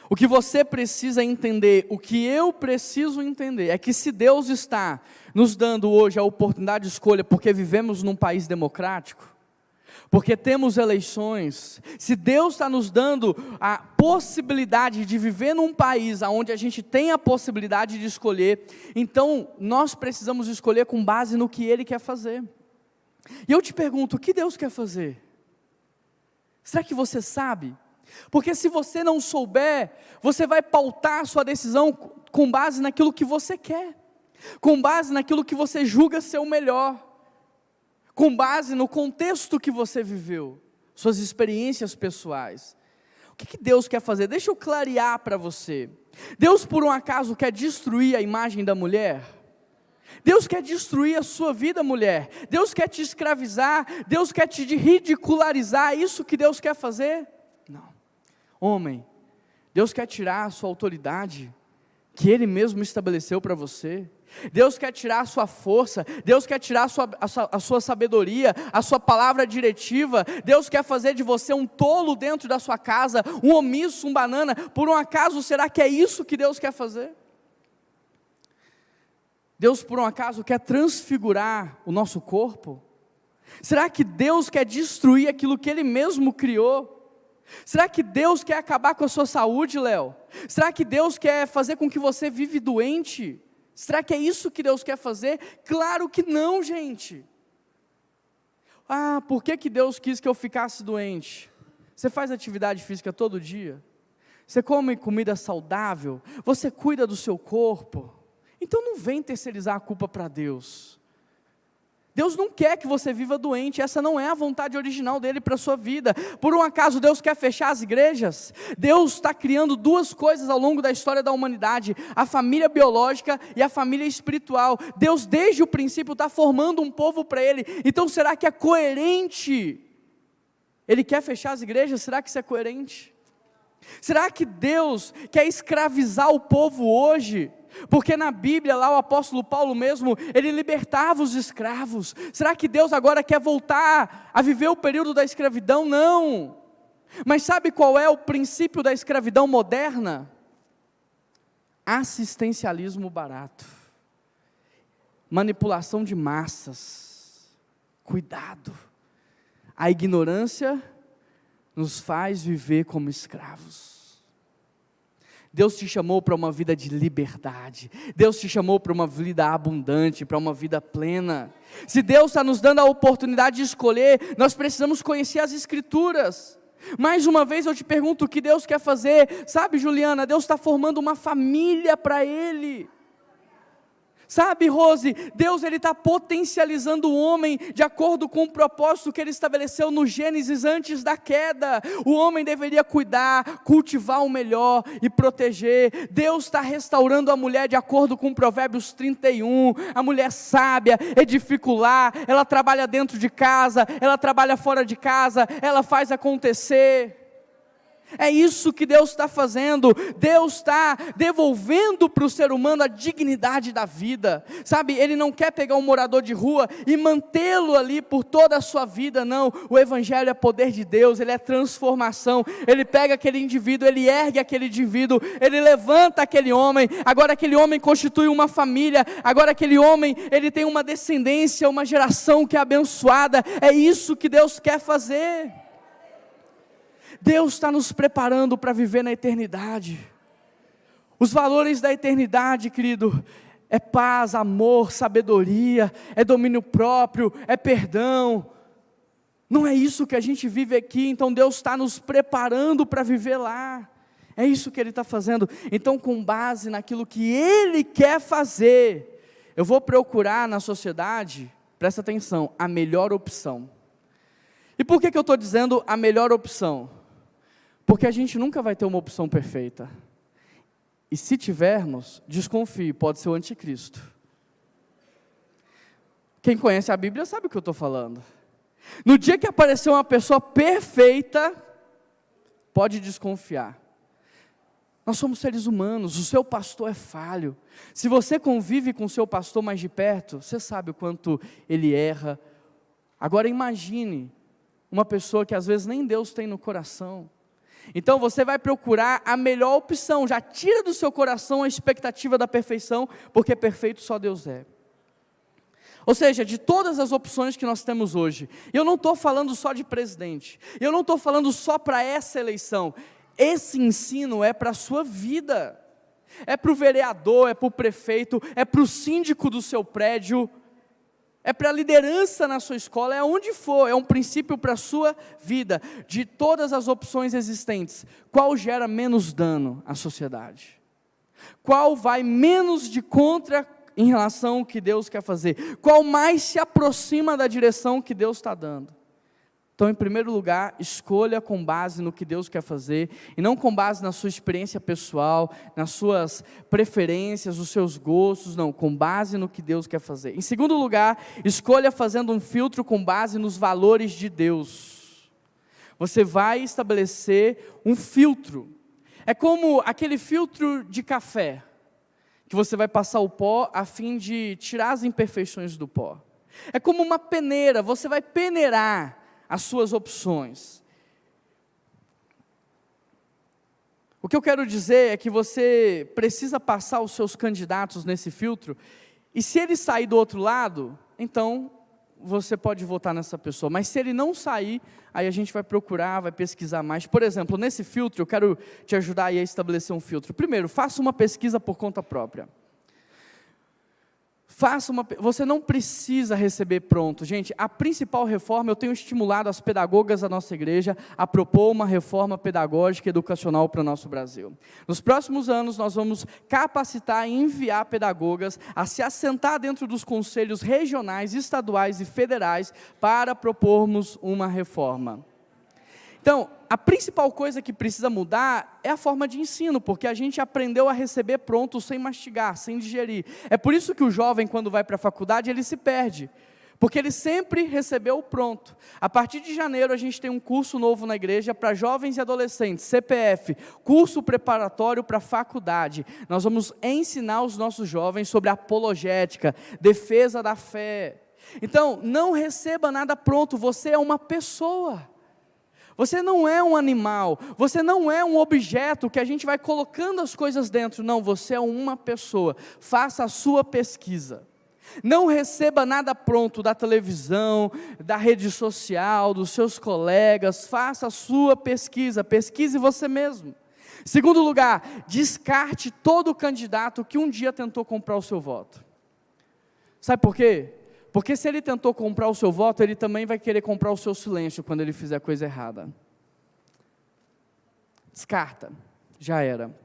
O que você precisa entender, o que eu preciso entender, é que se Deus está nos dando hoje a oportunidade de escolha, porque vivemos num país democrático, porque temos eleições, se Deus está nos dando a possibilidade de viver num país onde a gente tem a possibilidade de escolher, então nós precisamos escolher com base no que Ele quer fazer. E eu te pergunto, o que Deus quer fazer? Será que você sabe? Porque se você não souber, você vai pautar a sua decisão com base naquilo que você quer, com base naquilo que você julga ser o melhor, com base no contexto que você viveu, suas experiências pessoais. O que Deus quer fazer? Deixa eu clarear para você. Deus por um acaso quer destruir a imagem da mulher? Deus quer destruir a sua vida, mulher? Deus quer te escravizar? Deus quer te ridicularizar? É isso que Deus quer fazer? Não. Homem, Deus quer tirar a sua autoridade, que Ele mesmo estabeleceu para você. Deus quer tirar a sua força, Deus quer tirar a sua sabedoria, a sua palavra diretiva. Deus quer fazer de você um tolo dentro da sua casa, um omisso, um banana. Por um acaso, será que é isso que Deus quer fazer? Deus por um acaso quer transfigurar o nosso corpo? Será que Deus quer destruir aquilo que Ele mesmo criou? Será que Deus quer acabar com a sua saúde, Léo? Será que Deus quer fazer com que você vive doente? Será que é isso que Deus quer fazer? Claro que não, gente. Por que Deus quis que eu ficasse doente? Você faz atividade física todo dia? Você come comida saudável? Você cuida do seu corpo? Então não vem terceirizar a culpa para Deus. Deus não quer que você viva doente, essa não é a vontade original dele para a sua vida. Por um acaso Deus quer fechar as igrejas? Deus está criando duas coisas ao longo da história da humanidade, a família biológica e a família espiritual. Deus desde o princípio está formando um povo para Ele, então será que é coerente? Ele quer fechar as igrejas? Será que isso é coerente? Será que Deus quer escravizar o povo hoje? Porque na Bíblia, lá o apóstolo Paulo mesmo, ele libertava os escravos. Será que Deus agora quer voltar a viver o período da escravidão? Não. Mas sabe qual é o princípio da escravidão moderna? Assistencialismo barato, manipulação de massas. Cuidado, a ignorância nos faz viver como escravos. Deus te chamou para uma vida de liberdade, Deus te chamou para uma vida abundante, para uma vida plena. Se Deus está nos dando a oportunidade de escolher, nós precisamos conhecer as Escrituras. Mais uma vez eu te pergunto o que Deus quer fazer. Sabe, Juliana, Deus está formando uma família para Ele. Sabe, Rose, Deus está potencializando o homem de acordo com o propósito que Ele estabeleceu no Gênesis antes da queda. O homem deveria cuidar, cultivar o melhor e proteger. Deus está restaurando a mulher de acordo com Provérbios 31. A mulher sábia, edifica o lar, ela trabalha dentro de casa, ela trabalha fora de casa, ela faz acontecer. É isso que Deus está fazendo. Deus está devolvendo para o ser humano a dignidade da vida, sabe? Ele não quer pegar um morador de rua e mantê-lo ali por toda a sua vida, não. O Evangelho é poder de Deus, ele é transformação. Ele pega aquele indivíduo, ele ergue aquele indivíduo, ele levanta aquele homem. Agora aquele homem constitui uma família, agora aquele homem, ele tem uma descendência, uma geração que é abençoada. É isso que Deus quer fazer. Deus está nos preparando para viver na eternidade. Os valores da eternidade, querido, é paz, amor, sabedoria, é domínio próprio, é perdão. Não é isso que a gente vive aqui, então Deus está nos preparando para viver lá. É isso que Ele está fazendo. Então, com base naquilo que Ele quer fazer, eu vou procurar na sociedade, presta atenção, a melhor opção. E por que eu estou dizendo a melhor opção? Porque a gente nunca vai ter uma opção perfeita. E se tivermos, desconfie, pode ser o anticristo. Quem conhece a Bíblia sabe o que eu estou falando. No dia que aparecer uma pessoa perfeita, pode desconfiar. Nós somos seres humanos, o seu pastor é falho. Se você convive com o seu pastor mais de perto, você sabe o quanto ele erra. Agora imagine uma pessoa que às vezes nem Deus tem no coração. Então você vai procurar a melhor opção, já tira do seu coração a expectativa da perfeição, porque perfeito só Deus é. Ou seja, de todas as opções que nós temos hoje, eu não estou falando só de presidente, eu não estou falando só para essa eleição, esse ensino é para a sua vida, é para o vereador, é para o prefeito, é para o síndico do seu prédio, é para a liderança na sua escola, é onde for, é um princípio para a sua vida. De todas as opções existentes, qual gera menos dano à sociedade? Qual vai menos de contra em relação ao que Deus quer fazer? Qual mais se aproxima da direção que Deus está dando? Então, em primeiro lugar, escolha com base no que Deus quer fazer, e não com base na sua experiência pessoal, nas suas preferências, os seus gostos, não, com base no que Deus quer fazer. Em segundo lugar, escolha fazendo um filtro com base nos valores de Deus. Você vai estabelecer um filtro. É como aquele filtro de café, que você vai passar o pó a fim de tirar as imperfeições do pó. É como uma peneira, você vai peneirar as suas opções. O que eu quero dizer é que você precisa passar os seus candidatos nesse filtro, e se ele sair do outro lado, então você pode votar nessa pessoa, mas se ele não sair, aí a gente vai procurar, vai pesquisar mais. Por exemplo, nesse filtro, eu quero te ajudar aí a estabelecer um filtro. Primeiro, faça uma pesquisa por conta própria. Você não precisa receber pronto. Gente, a principal reforma, eu tenho estimulado as pedagogas da nossa igreja a propor uma reforma pedagógica e educacional para o nosso Brasil. Nos próximos anos, nós vamos capacitar e enviar pedagogas a se assentar dentro dos conselhos regionais, estaduais e federais para propormos uma reforma. Então, a principal coisa que precisa mudar é a forma de ensino, porque a gente aprendeu a receber pronto sem mastigar, sem digerir. É por isso que o jovem, quando vai para a faculdade, ele se perde, porque ele sempre recebeu pronto. A partir de janeiro, a gente tem um curso novo na igreja para jovens e adolescentes, CPF, curso preparatório para a faculdade. Nós vamos ensinar os nossos jovens sobre apologética, defesa da fé. Então, não receba nada pronto, você é uma pessoa. Você não é um animal, você não é um objeto que a gente vai colocando as coisas dentro, não, você é uma pessoa, faça a sua pesquisa. Não receba nada pronto da televisão, da rede social, dos seus colegas, faça a sua pesquisa, pesquise você mesmo. Segundo lugar, descarte todo candidato que um dia tentou comprar o seu voto. Sabe por quê? Porque se ele tentou comprar o seu voto, ele também vai querer comprar o seu silêncio quando ele fizer coisa errada. Descarta, já era.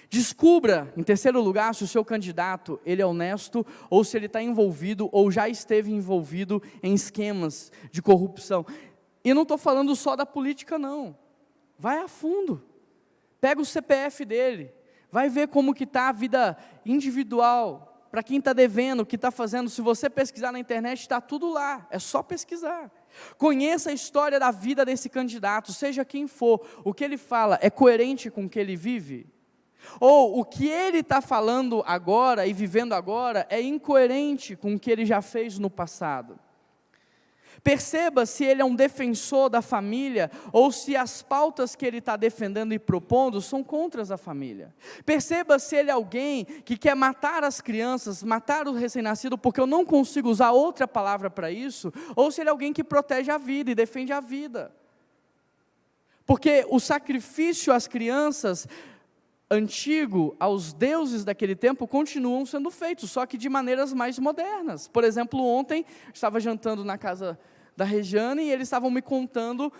Descubra, em terceiro lugar, se o seu candidato ele é honesto, ou se ele está envolvido, ou já esteve envolvido em esquemas de corrupção. E não estou falando só da política, não. Vai a fundo. Pega o CPF dele, vai ver como que está a vida individual, para quem está devendo, o que está fazendo. Se você pesquisar na internet, está tudo lá, é só pesquisar. Conheça a história da vida desse candidato, seja quem for, o que ele fala é coerente com o que ele vive? Ou o que ele está falando agora e vivendo agora é incoerente com o que ele já fez no passado? Perceba se ele é um defensor da família ou se as pautas que ele está defendendo e propondo são contra a família. Perceba se ele é alguém que quer matar as crianças, matar o recém-nascido, porque eu não consigo usar outra palavra para isso, ou se ele é alguém que protege a vida e defende a vida. Porque o sacrifício às crianças antigo, aos deuses daquele tempo, continuam sendo feitos, só que de maneiras mais modernas. Por exemplo, ontem, estava jantando na casa da Regiane, e eles estavam me contando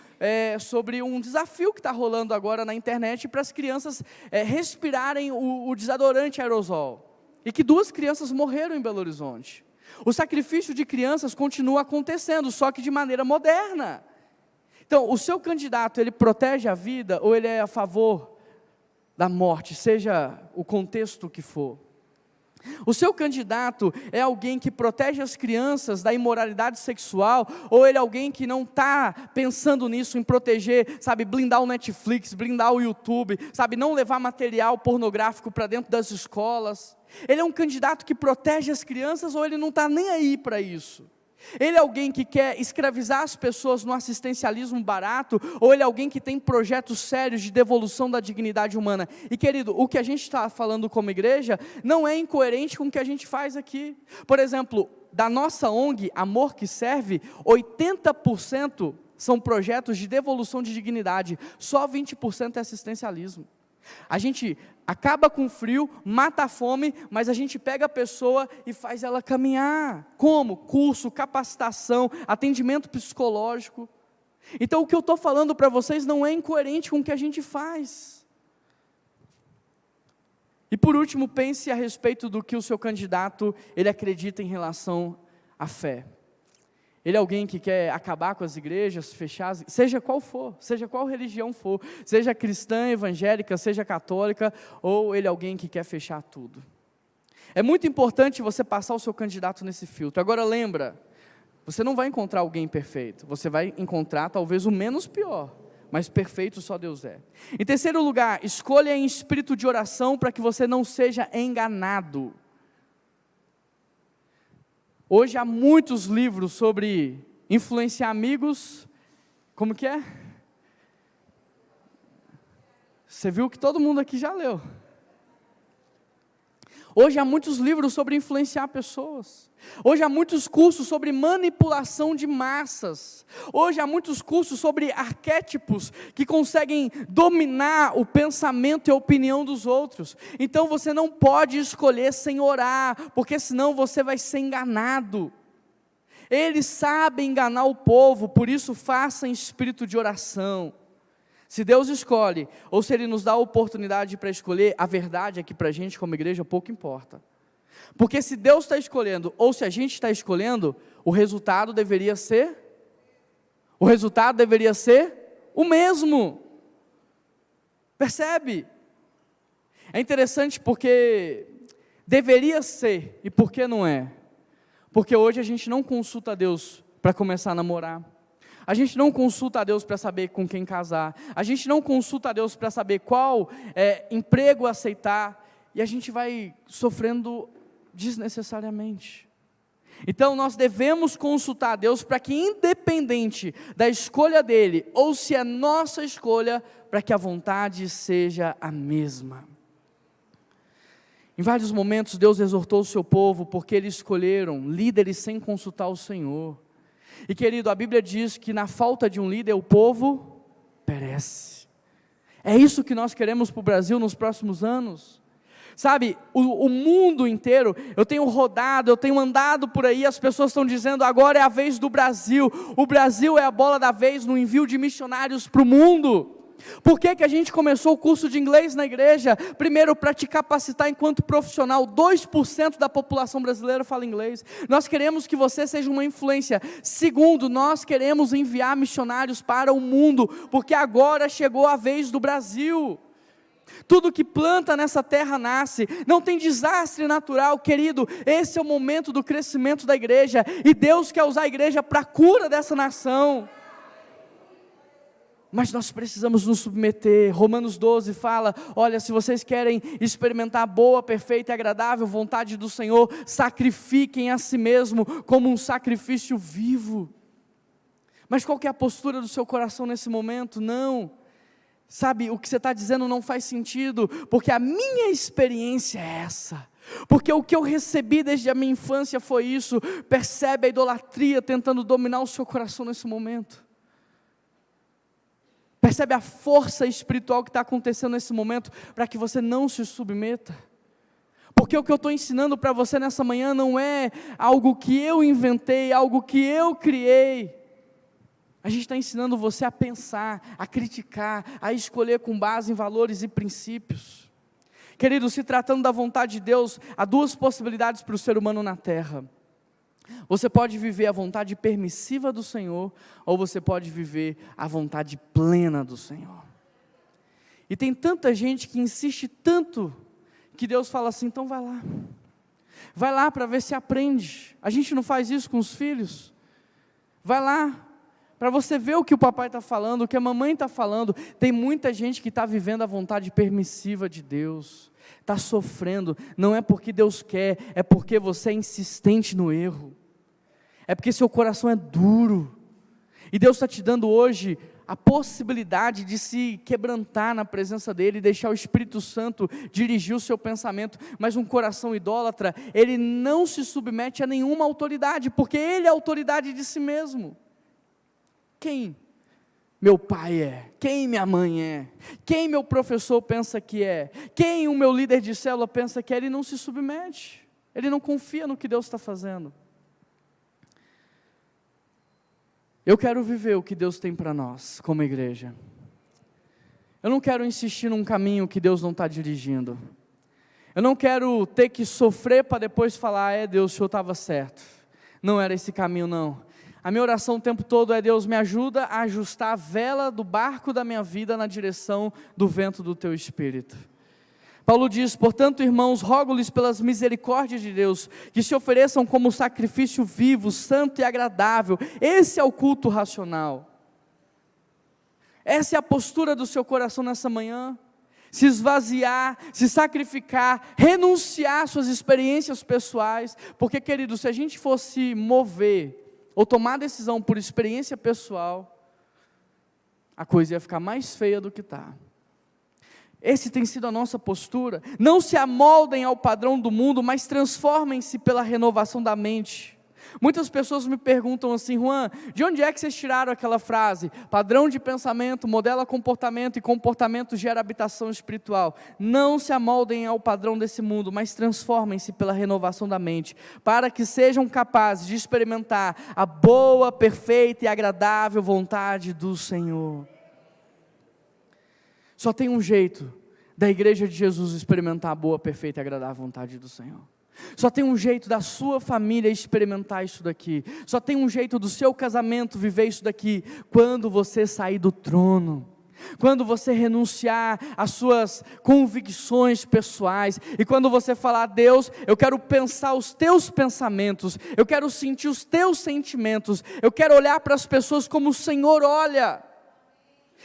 sobre um desafio que está rolando agora na internet, para as crianças respirarem o desodorante aerosol, e que 2 crianças morreram em Belo Horizonte. O sacrifício de crianças continua acontecendo, só que de maneira moderna. Então, o seu candidato, ele protege a vida, ou ele é a favor da morte, seja o contexto que for? O seu candidato é alguém que protege as crianças da imoralidade sexual, ou ele é alguém que não está pensando nisso, em proteger, sabe, blindar o Netflix, blindar o YouTube, sabe, não levar material pornográfico para dentro das escolas? Ele é um candidato que protege as crianças, ou ele não está nem aí para isso? Ele é alguém que quer escravizar as pessoas no assistencialismo barato, ou ele é alguém que tem projetos sérios de devolução da dignidade humana? E querido, o que a gente está falando como igreja não é incoerente com o que a gente faz aqui. Por exemplo, da nossa ONG, Amor que Serve, 80% são projetos de devolução de dignidade, só 20% é assistencialismo. A gente acaba com o frio, mata a fome, mas a gente pega a pessoa e faz ela caminhar. Como? Curso, capacitação, atendimento psicológico. Então o que eu estou falando para vocês não é incoerente com o que a gente faz. E por último, pense a respeito do que o seu candidato ele acredita em relação à fé. Ele é alguém que quer acabar com as igrejas, fechar, seja qual for, seja qual religião for, seja cristã, evangélica, seja católica, ou ele é alguém que quer fechar tudo. É muito importante você passar o seu candidato nesse filtro. Agora lembra, você não vai encontrar alguém perfeito, você vai encontrar talvez o menos pior, mas perfeito só Deus é. Em terceiro lugar, escolha em espírito de oração para que você não seja enganado. Hoje há muitos livros sobre influenciar amigos. Como que é? Você viu que todo mundo aqui já leu. Hoje há muitos livros sobre influenciar pessoas. Hoje há muitos cursos sobre manipulação de massas. Hoje há muitos cursos sobre arquétipos que conseguem dominar o pensamento e a opinião dos outros. Então você não pode escolher sem orar, porque senão você vai ser enganado. Eles sabem enganar o povo, por isso faça em espírito de oração. Se Deus escolhe, ou se Ele nos dá a oportunidade para escolher, a verdade é que para a gente como igreja pouco importa. Porque se Deus está escolhendo, ou se a gente está escolhendo, o resultado deveria ser o mesmo. Percebe? É interessante porque deveria ser, e por que não é? Porque hoje a gente não consulta a Deus para começar a namorar. A gente não consulta a Deus para saber com quem casar. A gente não consulta a Deus para saber qual emprego aceitar. E a gente vai sofrendo desnecessariamente. Então nós devemos consultar a Deus para que, independente da escolha dele, ou se é nossa escolha, para que a vontade seja a mesma. Em vários momentos Deus exortou o seu povo, porque eles escolheram líderes sem consultar o Senhor. E querido, a Bíblia diz que na falta de um líder o povo perece. É isso que nós queremos para o Brasil nos próximos anos. Sabe, o mundo inteiro, eu tenho rodado, eu tenho andado por aí, as pessoas estão dizendo, agora é a vez do Brasil. O Brasil é a bola da vez no envio de missionários para o mundo. Por que a gente começou o curso de inglês na igreja? Primeiro, para te capacitar enquanto profissional. 2% da população brasileira fala inglês. Nós queremos que você seja uma influência. Segundo, nós queremos enviar missionários para o mundo, porque agora chegou a vez do Brasil. Tudo que planta nessa terra nasce. Não tem desastre natural, querido. Esse é o momento do crescimento da igreja, e Deus quer usar a igreja para a cura dessa nação. Mas nós precisamos nos submeter. Romanos 12 fala, olha, se vocês querem experimentar a boa, perfeita e agradável vontade do Senhor, sacrifiquem a si mesmo como um sacrifício vivo. Mas qual que é a postura do seu coração nesse momento? Não, sabe, o que você está dizendo não faz sentido, porque a minha experiência é essa. Porque o que eu recebi desde a minha infância foi isso. Percebe a idolatria tentando dominar o seu coração nesse momento? Percebe a força espiritual que está acontecendo nesse momento, para que você não se submeta? Porque o que eu estou ensinando para você nessa manhã não é algo que eu inventei, algo que eu criei. A gente está ensinando você a pensar, a criticar, a escolher com base em valores e princípios. Querido, se tratando da vontade de Deus, há duas possibilidades para o ser humano na terra. Você pode viver a vontade permissiva do Senhor, ou você pode viver a vontade plena do Senhor. E tem tanta gente que insiste tanto, que Deus fala assim, então vai lá para ver se aprende. A gente não faz isso com os filhos? Vai lá, para você ver o que o papai está falando, o que a mamãe está falando. Tem muita gente que está vivendo a vontade permissiva de Deus, está sofrendo, não é porque Deus quer, é porque você é insistente no erro. É porque seu coração é duro, e Deus está te dando hoje a possibilidade de se quebrantar na presença dEle, e deixar o Espírito Santo dirigir o seu pensamento. Mas um coração idólatra, ele não se submete a nenhuma autoridade, porque ele é a autoridade de si mesmo. Quem meu pai é? Quem minha mãe é? Quem meu professor pensa que é? Quem o meu líder de célula pensa que é? Ele não se submete, ele não confia no que Deus está fazendo. Eu quero viver o que Deus tem para nós, como igreja. Eu não quero insistir num caminho que Deus não está dirigindo. Eu não quero ter que sofrer para depois falar, Deus, o Senhor estava certo. Não era esse caminho, não. A minha oração o tempo todo é, Deus, me ajuda a ajustar a vela do barco da minha vida na direção do vento do Teu Espírito. Paulo diz, portanto, irmãos, rogo-lhes pelas misericórdias de Deus, que se ofereçam como sacrifício vivo, santo e agradável. Esse é o culto racional. Essa é a postura do seu coração nessa manhã. Se esvaziar, se sacrificar, renunciar às suas experiências pessoais. Porque, querido, se a gente fosse mover, ou tomar decisão por experiência pessoal, a coisa ia ficar mais feia do que está. Esse tem sido a nossa postura. Não se amoldem ao padrão do mundo, mas transformem-se pela renovação da mente. Muitas pessoas me perguntam assim: Juan, de onde é que vocês tiraram aquela frase? Padrão de pensamento modela comportamento e comportamento gera habitação espiritual. Não se amoldem ao padrão desse mundo, mas transformem-se pela renovação da mente, para que sejam capazes de experimentar a boa, perfeita e agradável vontade do Senhor. Só tem um jeito da igreja de Jesus experimentar a boa, perfeita e agradável vontade do Senhor. Só tem um jeito da sua família experimentar isso daqui. Só tem um jeito do seu casamento viver isso daqui. Quando você sair do trono. Quando você renunciar às suas convicções pessoais. E quando você falar: Deus, eu quero pensar os teus pensamentos. Eu quero sentir os teus sentimentos. Eu quero olhar para as pessoas como o Senhor olha.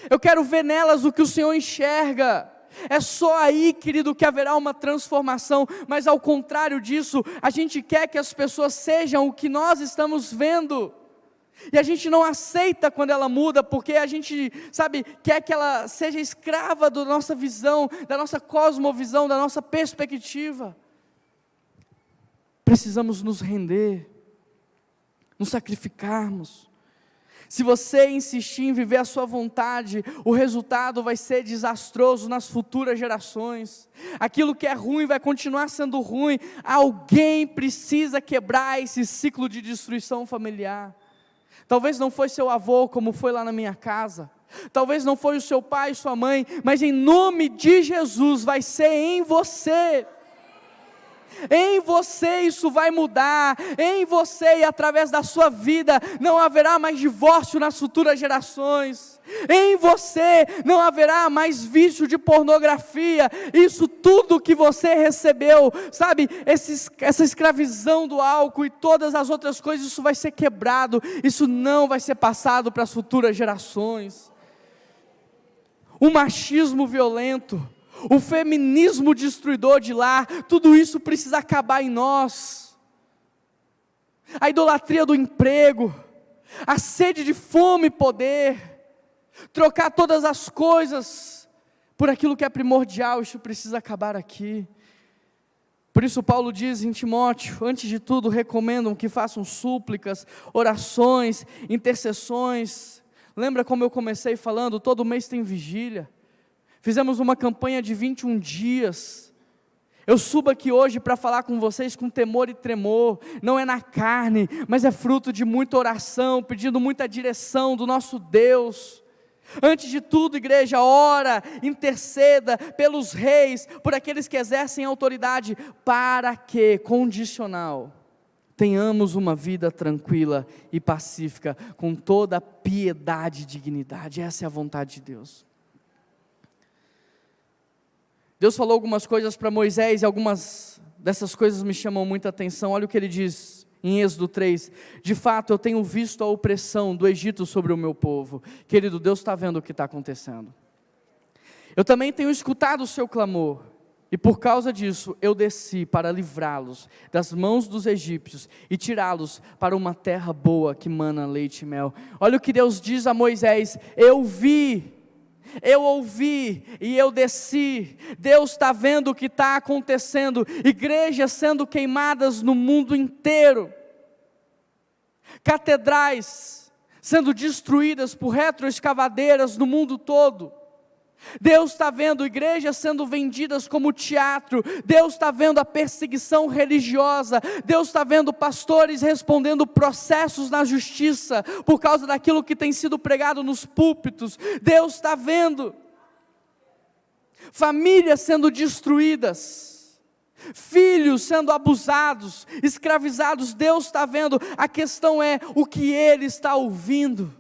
Eu quero ver nelas o que o Senhor enxerga. É só aí, querido, que haverá uma transformação. Mas ao contrário disso, a gente quer que as pessoas sejam o que nós estamos vendo. E a gente não aceita quando ela muda, porque a gente, quer que ela seja escrava da nossa visão, da nossa cosmovisão, da nossa perspectiva. Precisamos nos render, nos sacrificarmos. Se você insistir em viver a sua vontade, o resultado vai ser desastroso nas futuras gerações. Aquilo que é ruim vai continuar sendo ruim. Alguém precisa quebrar esse ciclo de destruição familiar. Talvez não foi seu avô, como foi lá na minha casa. Talvez não foi o seu pai e sua mãe, mas em nome de Jesus vai ser em você. Em você isso vai mudar, em você e através da sua vida não haverá mais divórcio nas futuras gerações, em você não haverá mais vício de pornografia, isso tudo que você recebeu, essa escravidão do álcool e todas as outras coisas, isso vai ser quebrado, isso não vai ser passado para as futuras gerações. O machismo violento, o feminismo destruidor de lar, tudo isso precisa acabar em nós. A idolatria do emprego, a sede de fome e poder, trocar todas as coisas por aquilo que é primordial, isso precisa acabar aqui. Por isso Paulo diz em Timóteo: antes de tudo recomendam que façam súplicas, orações, intercessões. Lembra como eu comecei falando, todo mês tem vigília. Fizemos uma campanha de 21 dias. Eu subo aqui hoje para falar com vocês com temor e tremor. Não é na carne, mas é fruto de muita oração, pedindo muita direção do nosso Deus. Antes de tudo, igreja, ora, interceda pelos reis, por aqueles que exercem autoridade, para que, condicional, tenhamos uma vida tranquila e pacífica, com toda piedade e dignidade. Essa é a vontade de Deus. Deus falou algumas coisas para Moisés e algumas dessas coisas me chamam muita atenção. Olha o que ele diz em Êxodo 3: de fato eu tenho visto a opressão do Egito sobre o meu povo. Querido, Deus está vendo o que está acontecendo. Eu também tenho escutado o seu clamor, e por causa disso eu desci para livrá-los das mãos dos egípcios e tirá-los para uma terra boa que mana leite e mel. Olha o que Deus diz a Moisés: eu vi, eu ouvi e eu desci. Deus está vendo o que está acontecendo, igrejas sendo queimadas no mundo inteiro, catedrais sendo destruídas por retroescavadeiras no mundo todo. Deus está vendo igrejas sendo vendidas como teatro. Deus está vendo a perseguição religiosa. Deus está vendo pastores respondendo processos na justiça por causa daquilo que tem sido pregado nos púlpitos. Deus está vendo famílias sendo destruídas, filhos sendo abusados, escravizados. Deus está vendo. A questão é o que Ele está ouvindo.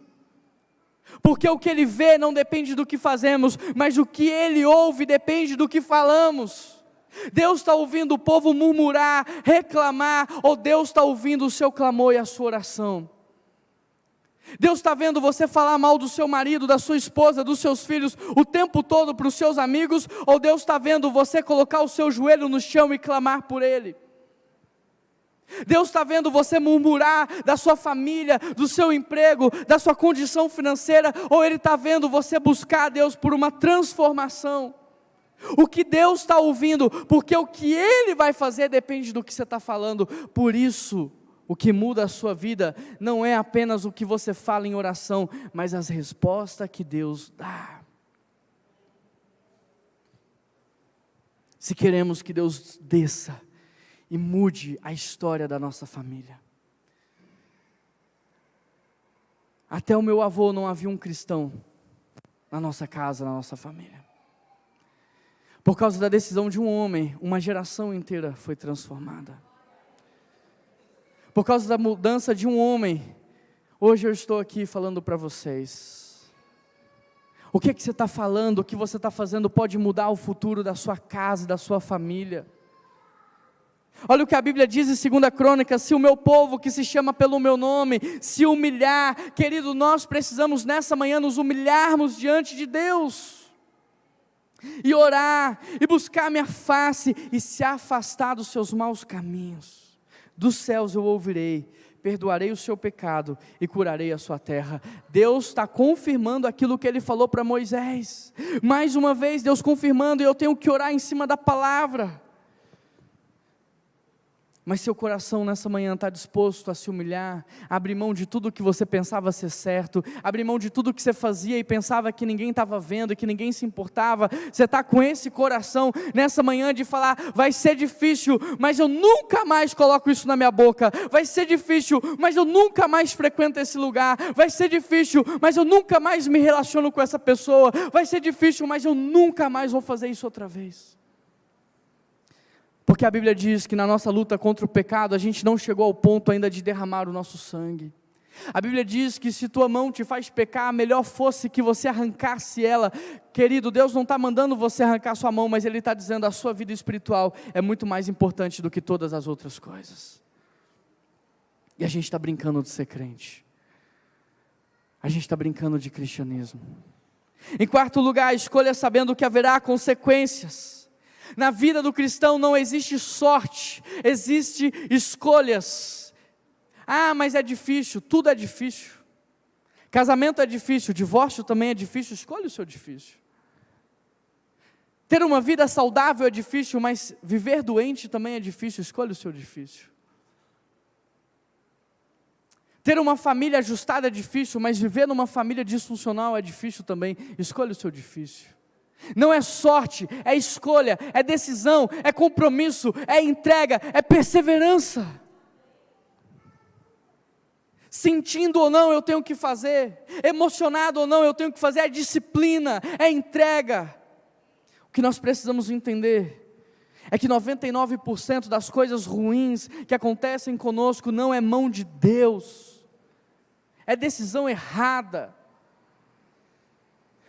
Porque o que Ele vê não depende do que fazemos, mas o que Ele ouve depende do que falamos. Deus está ouvindo o povo murmurar, reclamar, ou Deus está ouvindo o seu clamor e a sua oração? Deus está vendo você falar mal do seu marido, da sua esposa, dos seus filhos, o tempo todo para os seus amigos, ou Deus está vendo você colocar o seu joelho no chão e clamar por Ele? Deus está vendo você murmurar da sua família, do seu emprego, da sua condição financeira, ou Ele está vendo você buscar a Deus por uma transformação? O que Deus está ouvindo, porque o que Ele vai fazer depende do que você está falando. Por isso, o que muda a sua vida não é apenas o que você fala em oração, mas as respostas que Deus dá. Se queremos que Deus desça e mude a história da nossa família. Até o meu avô não havia um cristão na nossa casa, na nossa família. Por causa da decisão de um homem, uma geração inteira foi transformada. Por causa da mudança de um homem, hoje eu estou aqui falando para vocês. O que você está falando, o que você está fazendo pode mudar o futuro da sua casa e da sua família. Olha o que a Bíblia diz em 2 Crônicas: se o meu povo que se chama pelo meu nome se humilhar, querido, nós precisamos nessa manhã nos humilharmos diante de Deus. E orar, e buscar a minha face, e se afastar dos seus maus caminhos. Dos céus eu ouvirei, perdoarei o seu pecado, e curarei a sua terra. Deus está confirmando aquilo que Ele falou para Moisés. Mais uma vez Deus confirmando, e eu tenho que orar em cima da palavra. Mas seu coração nessa manhã está disposto a se humilhar, a abrir mão de tudo que você pensava ser certo, abrir mão de tudo que você fazia e pensava que ninguém estava vendo e que ninguém se importava. Você está com esse coração nessa manhã de falar: vai ser difícil, mas eu nunca mais coloco isso na minha boca. Vai ser difícil, mas eu nunca mais frequento esse lugar. Vai ser difícil, mas eu nunca mais me relaciono com essa pessoa. Vai ser difícil, mas eu nunca mais vou fazer isso outra vez. Porque a Bíblia diz que na nossa luta contra o pecado, a gente não chegou ao ponto ainda de derramar o nosso sangue. A Bíblia diz que se tua mão te faz pecar, melhor fosse que você arrancasse ela. Querido, Deus não está mandando você arrancar sua mão, mas Ele está dizendo: a sua vida espiritual é muito mais importante do que todas as outras coisas. E a gente está brincando de ser crente. A gente está brincando de cristianismo. Em quarto lugar, escolha sabendo que haverá consequências. Na vida do cristão não existe sorte, existe escolhas. Ah, mas é difícil, tudo é difícil. Casamento é difícil, divórcio também é difícil, escolha o seu difícil. Ter uma vida saudável é difícil, mas viver doente também é difícil, escolha o seu difícil. Ter uma família ajustada é difícil, mas viver numa família disfuncional é difícil também, escolha o seu difícil. Não é sorte, é escolha, é decisão, é compromisso, é entrega, é perseverança. Sentindo ou não, eu tenho que fazer. Emocionado ou não, eu tenho que fazer. É disciplina, é entrega. O que nós precisamos entender é que 99% das coisas ruins que acontecem conosco não é mão de Deus, é decisão errada.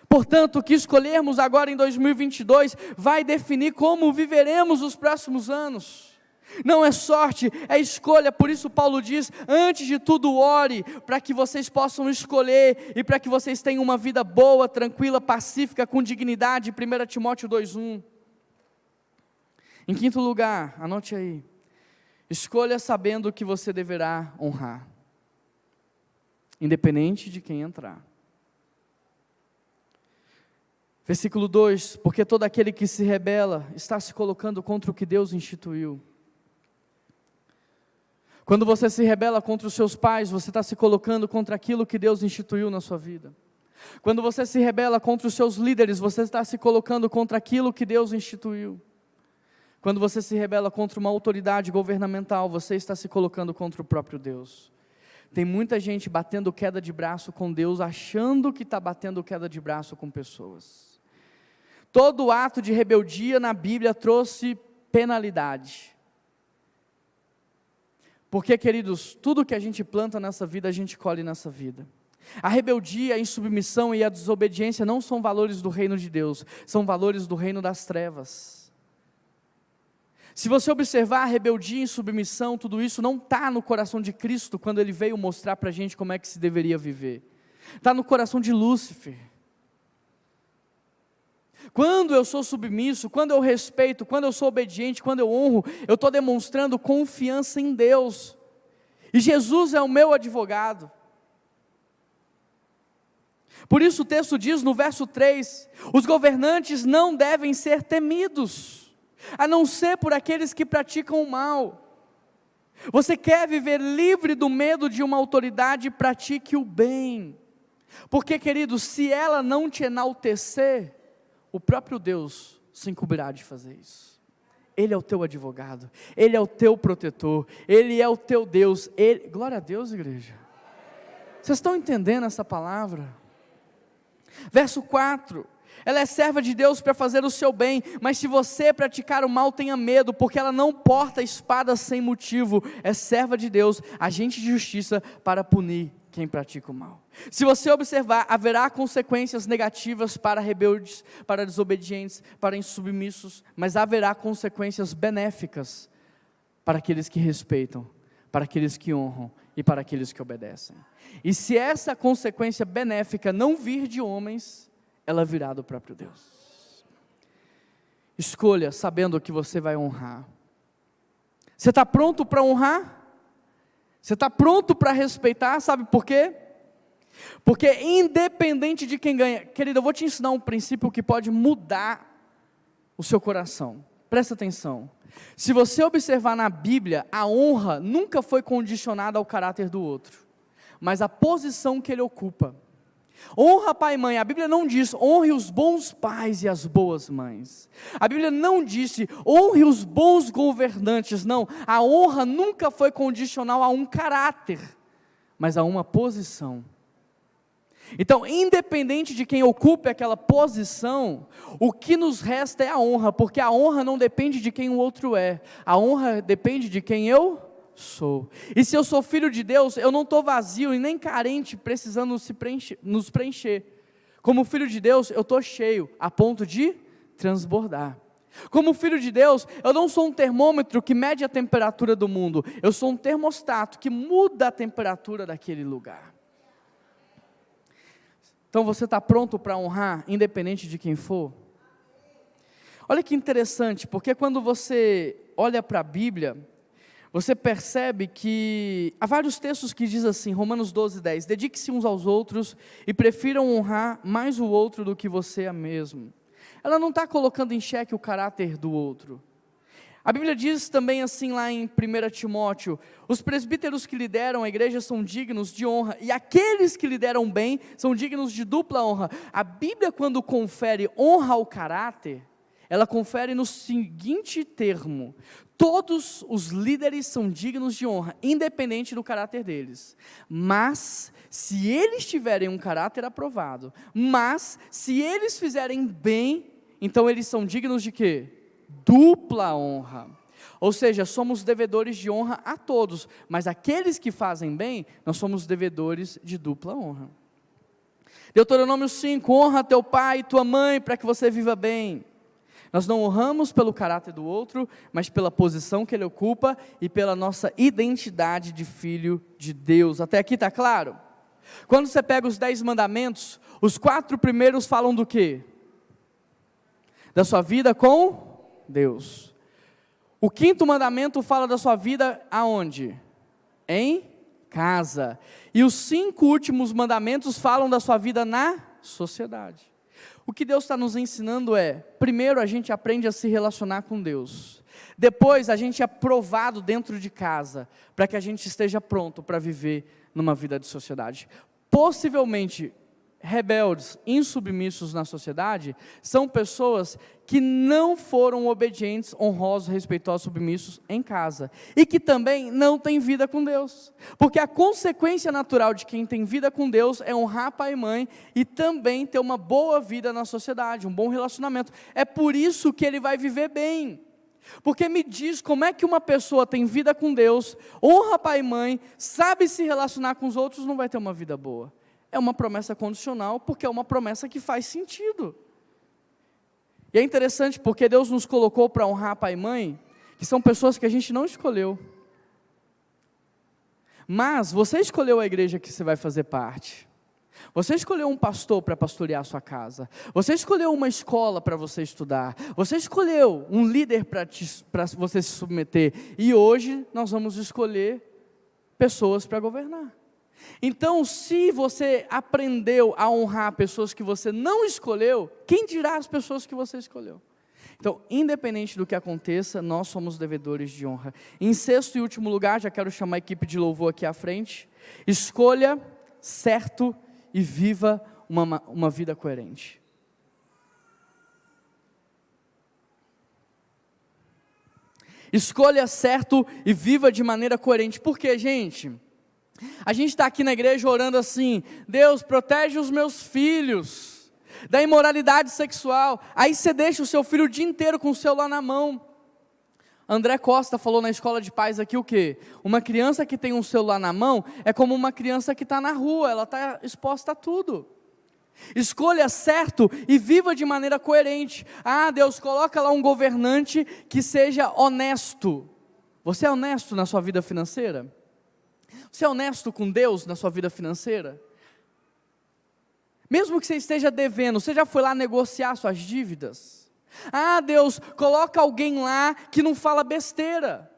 Portanto, o que escolhermos agora em 2022 vai definir como viveremos os próximos anos. Não é sorte, é escolha. Por isso Paulo diz: antes de tudo ore, para que vocês possam escolher e para que vocês tenham uma vida boa, tranquila, pacífica, com dignidade. 1 Timóteo 2:1. Em quinto lugar, anote aí: escolha sabendo que você deverá honrar, independente de quem entrar. Versículo 2: porque todo aquele que se rebela está se colocando contra o que Deus instituiu. Quando você se rebela contra os seus pais, você está se colocando contra aquilo que Deus instituiu na sua vida. Quando você se rebela contra os seus líderes, você está se colocando contra aquilo que Deus instituiu. Quando você se rebela contra uma autoridade governamental, você está se colocando contra o próprio Deus. Tem muita gente batendo queda de braço com Deus, achando que está batendo queda de braço com pessoas. Todo ato de rebeldia na Bíblia trouxe penalidade. Porque, queridos, tudo que a gente planta nessa vida, a gente colhe nessa vida. A rebeldia, a insubmissão e a desobediência não são valores do reino de Deus, são valores do reino das trevas. Se você observar a rebeldia, a insubmissão, tudo isso não está no coração de Cristo, quando Ele veio mostrar para a gente como é que se deveria viver. Está no coração de Lúcifer. Quando eu sou submisso, quando eu respeito, quando eu sou obediente, quando eu honro, eu estou demonstrando confiança em Deus. E Jesus é o meu advogado. Por isso o texto diz no verso 3, os governantes não devem ser temidos, a não ser por aqueles que praticam o mal. Você quer viver livre do medo de uma autoridade, pratique o bem. Porque, querido, se ela não te enaltecer, o próprio Deus se incumbirá de fazer isso. Ele é o teu advogado, Ele é o teu protetor, Ele é o teu Deus. Glória a Deus, igreja. Vocês estão entendendo essa palavra? Verso 4, ela é serva de Deus para fazer o seu bem, mas se você praticar o mal, tenha medo, porque ela não porta espada sem motivo, é serva de Deus, agente de justiça para punir quem pratica o mal. Se você observar, haverá consequências negativas para rebeldes, para desobedientes, para insubmissos, mas haverá consequências benéficas para aqueles que respeitam, para aqueles que honram e para aqueles que obedecem. E se essa consequência benéfica não vir de homens, ela virá do próprio Deus. Escolha sabendo que você vai honrar. Você está pronto para honrar? Você está pronto para respeitar? Sabe por quê? Porque independente de quem ganha, querido, eu vou te ensinar um princípio que pode mudar o seu coração. Presta atenção. Se você observar na Bíblia, a honra nunca foi condicionada ao caráter do outro, mas à posição que ele ocupa. Honra pai e mãe, a Bíblia não diz honre os bons pais e as boas mães. A Bíblia não disse honre os bons governantes, não. A honra nunca foi condicional a um caráter, mas a uma posição. Então, independente de quem ocupe aquela posição, o que nos resta é a honra, porque a honra não depende de quem o outro é, a honra depende de quem eu sou. E se eu sou filho de Deus, eu não estou vazio e nem carente, precisando nos preencher. Como filho de Deus, eu estou cheio, a ponto de transbordar. Como filho de Deus, eu não sou um termômetro que mede a temperatura do mundo, eu sou um termostato que muda a temperatura daquele lugar. Então você está pronto para honrar, independente de quem for? Olha que interessante, porque quando você olha para a Bíblia, você percebe que há vários textos que diz assim, Romanos 12:10, dedique-se uns aos outros e prefiram honrar mais o outro do que você a mesmo. Ela não está colocando em xeque o caráter do outro. A Bíblia diz também assim lá em 1 Timóteo, os presbíteros que lideram a igreja são dignos de honra, e aqueles que lideram bem são dignos de dupla honra. A Bíblia, quando confere honra ao caráter, ela confere no seguinte termo: todos os líderes são dignos de honra, independente do caráter deles, mas se eles tiverem um caráter aprovado, mas se eles fizerem bem, então eles são dignos de quê? Dupla honra. Ou seja, somos devedores de honra a todos, mas aqueles que fazem bem, nós somos devedores de dupla honra. Deuteronômio 5, honra teu pai e tua mãe para que você viva bem. Nós não honramos pelo caráter do outro, mas pela posição que ele ocupa e pela nossa identidade de filho de Deus. Até aqui está claro? Quando você pega os 10 mandamentos, os 4 primeiros falam do quê? Da sua vida com Deus. O 5º mandamento fala da sua vida aonde? Em casa. E os 5 últimos mandamentos falam da sua vida na sociedade. O que Deus está nos ensinando é, primeiro a gente aprende a se relacionar com Deus. Depois a gente é provado dentro de casa, para que a gente esteja pronto para viver numa vida de sociedade. Possivelmente, rebeldes, insubmissos na sociedade, são pessoas que não foram obedientes, honrosos, respeitosos, submissos em casa, e que também não têm vida com Deus, porque a consequência natural de quem tem vida com Deus é honrar pai e mãe, e também ter uma boa vida na sociedade, um bom relacionamento. É por isso que ele vai viver bem, porque me diz como é que uma pessoa tem vida com Deus, honra pai e mãe, sabe se relacionar com os outros, não vai ter uma vida boa. É uma promessa condicional, porque é uma promessa que faz sentido. E é interessante porque Deus nos colocou para honrar pai e mãe, que são pessoas que a gente não escolheu. Mas você escolheu a igreja que você vai fazer parte. Você escolheu um pastor para pastorear a sua casa. Você escolheu uma escola para você estudar. Você escolheu um líder para você se submeter. E hoje nós vamos escolher pessoas para governar. Então, se você aprendeu a honrar pessoas que você não escolheu, quem dirá as pessoas que você escolheu? Então, independente do que aconteça, nós somos devedores de honra. Em sexto e último lugar, já quero chamar a equipe de louvor aqui à frente. Escolha certo e viva uma vida coerente. Escolha certo e viva de maneira coerente. Por quê, gente? A gente está aqui na igreja orando assim: Deus, protege os meus filhos da imoralidade sexual. Aí você deixa o seu filho o dia inteiro com o celular na mão. André Costa falou na escola de pais aqui o quê? Uma criança que tem um celular na mão é como uma criança que está na rua, ela está exposta a tudo. Escolha certo e viva de maneira coerente. Ah, Deus, coloca lá um governante que seja honesto. Você é honesto na sua vida financeira? Você é honesto com Deus na sua vida financeira? Mesmo que você esteja devendo, você já foi lá negociar suas dívidas? Ah, Deus, coloca alguém lá que não fala besteira.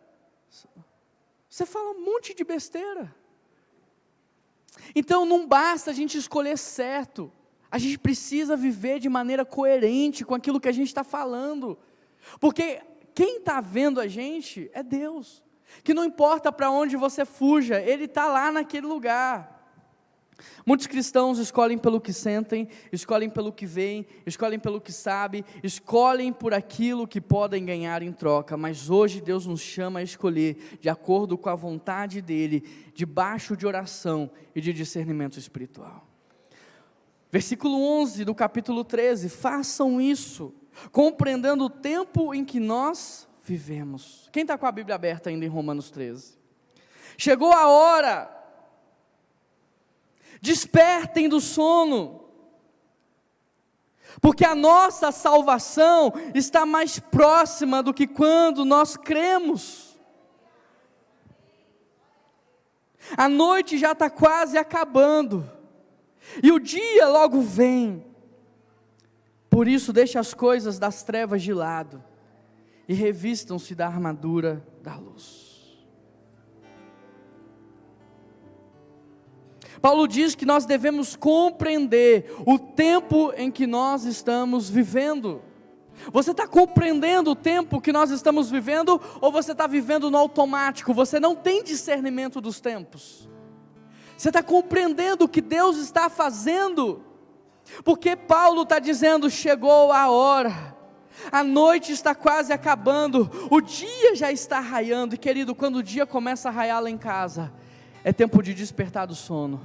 Você fala um monte de besteira. Então não basta a gente escolher certo. A gente precisa viver de maneira coerente com aquilo que a gente está falando. Porque quem está vendo a gente é Deus. Que não importa para onde você fuja, Ele está lá naquele lugar. Muitos cristãos escolhem pelo que sentem, escolhem pelo que veem, escolhem pelo que sabem, escolhem por aquilo que podem ganhar em troca, mas hoje Deus nos chama a escolher de acordo com a vontade dEle, debaixo de oração e de discernimento espiritual. Versículo 11 do capítulo 13, façam isso, compreendendo o tempo em que nós vivemos. Quem está com a Bíblia aberta ainda em Romanos 13? Chegou a hora, despertem do sono, porque a nossa salvação está mais próxima do que quando nós cremos. A noite já está quase acabando, e o dia logo vem. Por isso deixe as coisas das trevas de lado, e revistam-se da armadura da luz. Paulo diz que nós devemos compreender o tempo em que nós estamos vivendo. Você está compreendendo o tempo que nós estamos vivendo, ou você está vivendo no automático? Você não tem discernimento dos tempos. Você está compreendendo o que Deus está fazendo? Porque Paulo está dizendo: chegou a hora, a noite está quase acabando, o dia já está raiando. E querido, quando o dia começa a raiar lá em casa, é tempo de despertar do sono,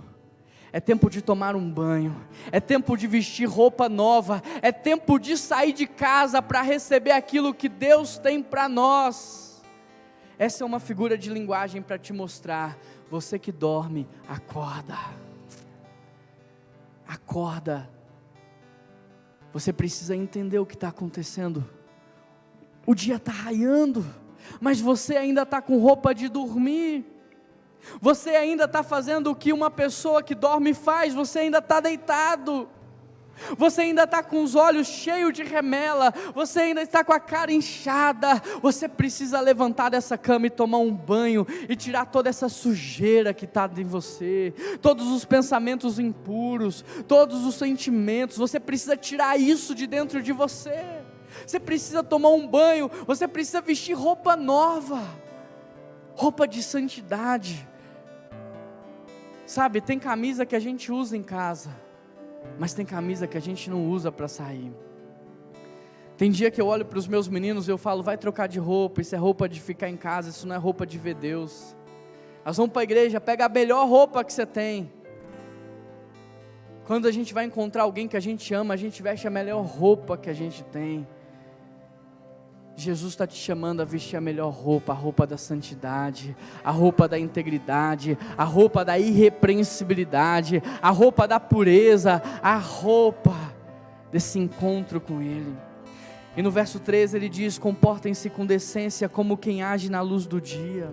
é tempo de tomar um banho, é tempo de vestir roupa nova, é tempo de sair de casa para receber aquilo que Deus tem para nós. Essa é uma figura de linguagem para te mostrar: você que dorme, acorda, acorda. Você precisa entender o que está acontecendo. O dia está raiando, mas você ainda está com roupa de dormir. Você ainda está fazendo o que uma pessoa que dorme faz. Você ainda está deitado. Você ainda está com os olhos cheios de remela. Você ainda está com a cara inchada. Você precisa levantar dessa cama e tomar um banho e tirar toda essa sujeira que está em você, todos os pensamentos impuros, todos os sentimentos. Você precisa tirar isso de dentro de você. Você precisa tomar um banho. Você precisa vestir roupa nova, roupa de santidade. Sabe, tem camisa que a gente usa em casa, mas tem camisa que a gente não usa para sair. Tem dia que eu olho para os meus meninos e eu falo: vai trocar de roupa, isso é roupa de ficar em casa, isso não é roupa de ver Deus. Nós vamos para a igreja, pega a melhor roupa que você tem. Quando a gente vai encontrar alguém que a gente ama, a gente veste a melhor roupa que a gente tem. Jesus está te chamando a vestir a melhor roupa, a roupa da santidade, a roupa da integridade, a roupa da irrepreensibilidade, a roupa da pureza, a roupa desse encontro com Ele. E no verso 13 ele diz: comportem-se com decência como quem age na luz do dia,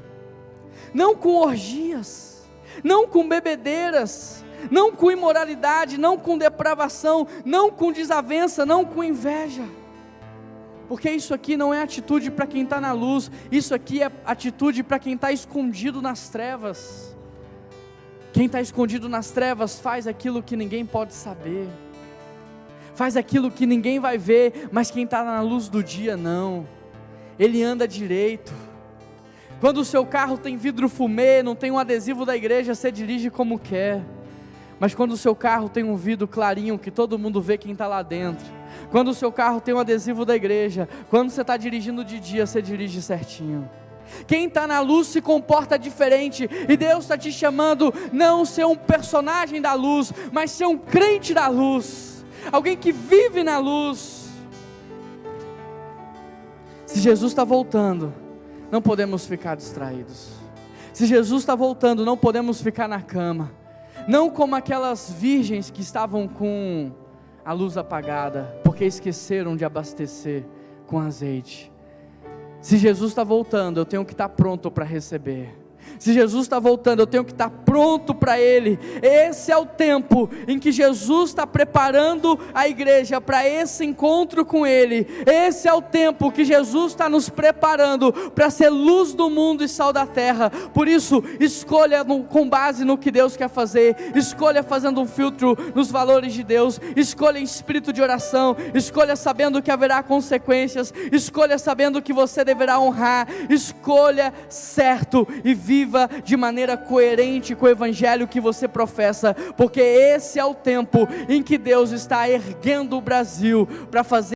não com orgias, não com bebedeiras, não com imoralidade, não com depravação, não com desavença, não com inveja. Porque isso aqui não é atitude para quem está na luz, isso aqui é atitude para quem está escondido nas trevas. Quem está escondido nas trevas faz aquilo que ninguém pode saber, faz aquilo que ninguém vai ver, mas quem está na luz do dia não, ele anda direito. Quando o seu carro tem vidro fumê, não tem um adesivo da igreja, você dirige como quer. Mas quando o seu carro tem um vidro clarinho, que todo mundo vê quem está lá dentro, quando o seu carro tem um adesivo da igreja, quando você está dirigindo de dia, você dirige certinho. Quem está na luz se comporta diferente, e Deus está te chamando não ser um personagem da luz, mas ser um crente da luz, alguém que vive na luz. Se Jesus está voltando, não podemos ficar distraídos. Se Jesus está voltando, não podemos ficar na cama, não como aquelas virgens que estavam com a luz apagada, porque esqueceram de abastecer com azeite. Se Jesus está voltando, eu tenho que estar pronto para receber. Se Jesus está voltando, eu tenho que estar pronto para Ele. Esse é o tempo em que Jesus está preparando a igreja para esse encontro com Ele. Esse é o tempo que Jesus está nos preparando para ser luz do mundo e sal da terra. Por isso, escolha com base no que Deus quer fazer. Escolha fazendo um filtro nos valores de Deus. Escolha em espírito de oração. Escolha sabendo que haverá consequências. Escolha sabendo que você deverá honrar. Escolha certo e viva de maneira coerente com o evangelho que você professa, porque esse é o tempo em que Deus está erguendo o Brasil para fazer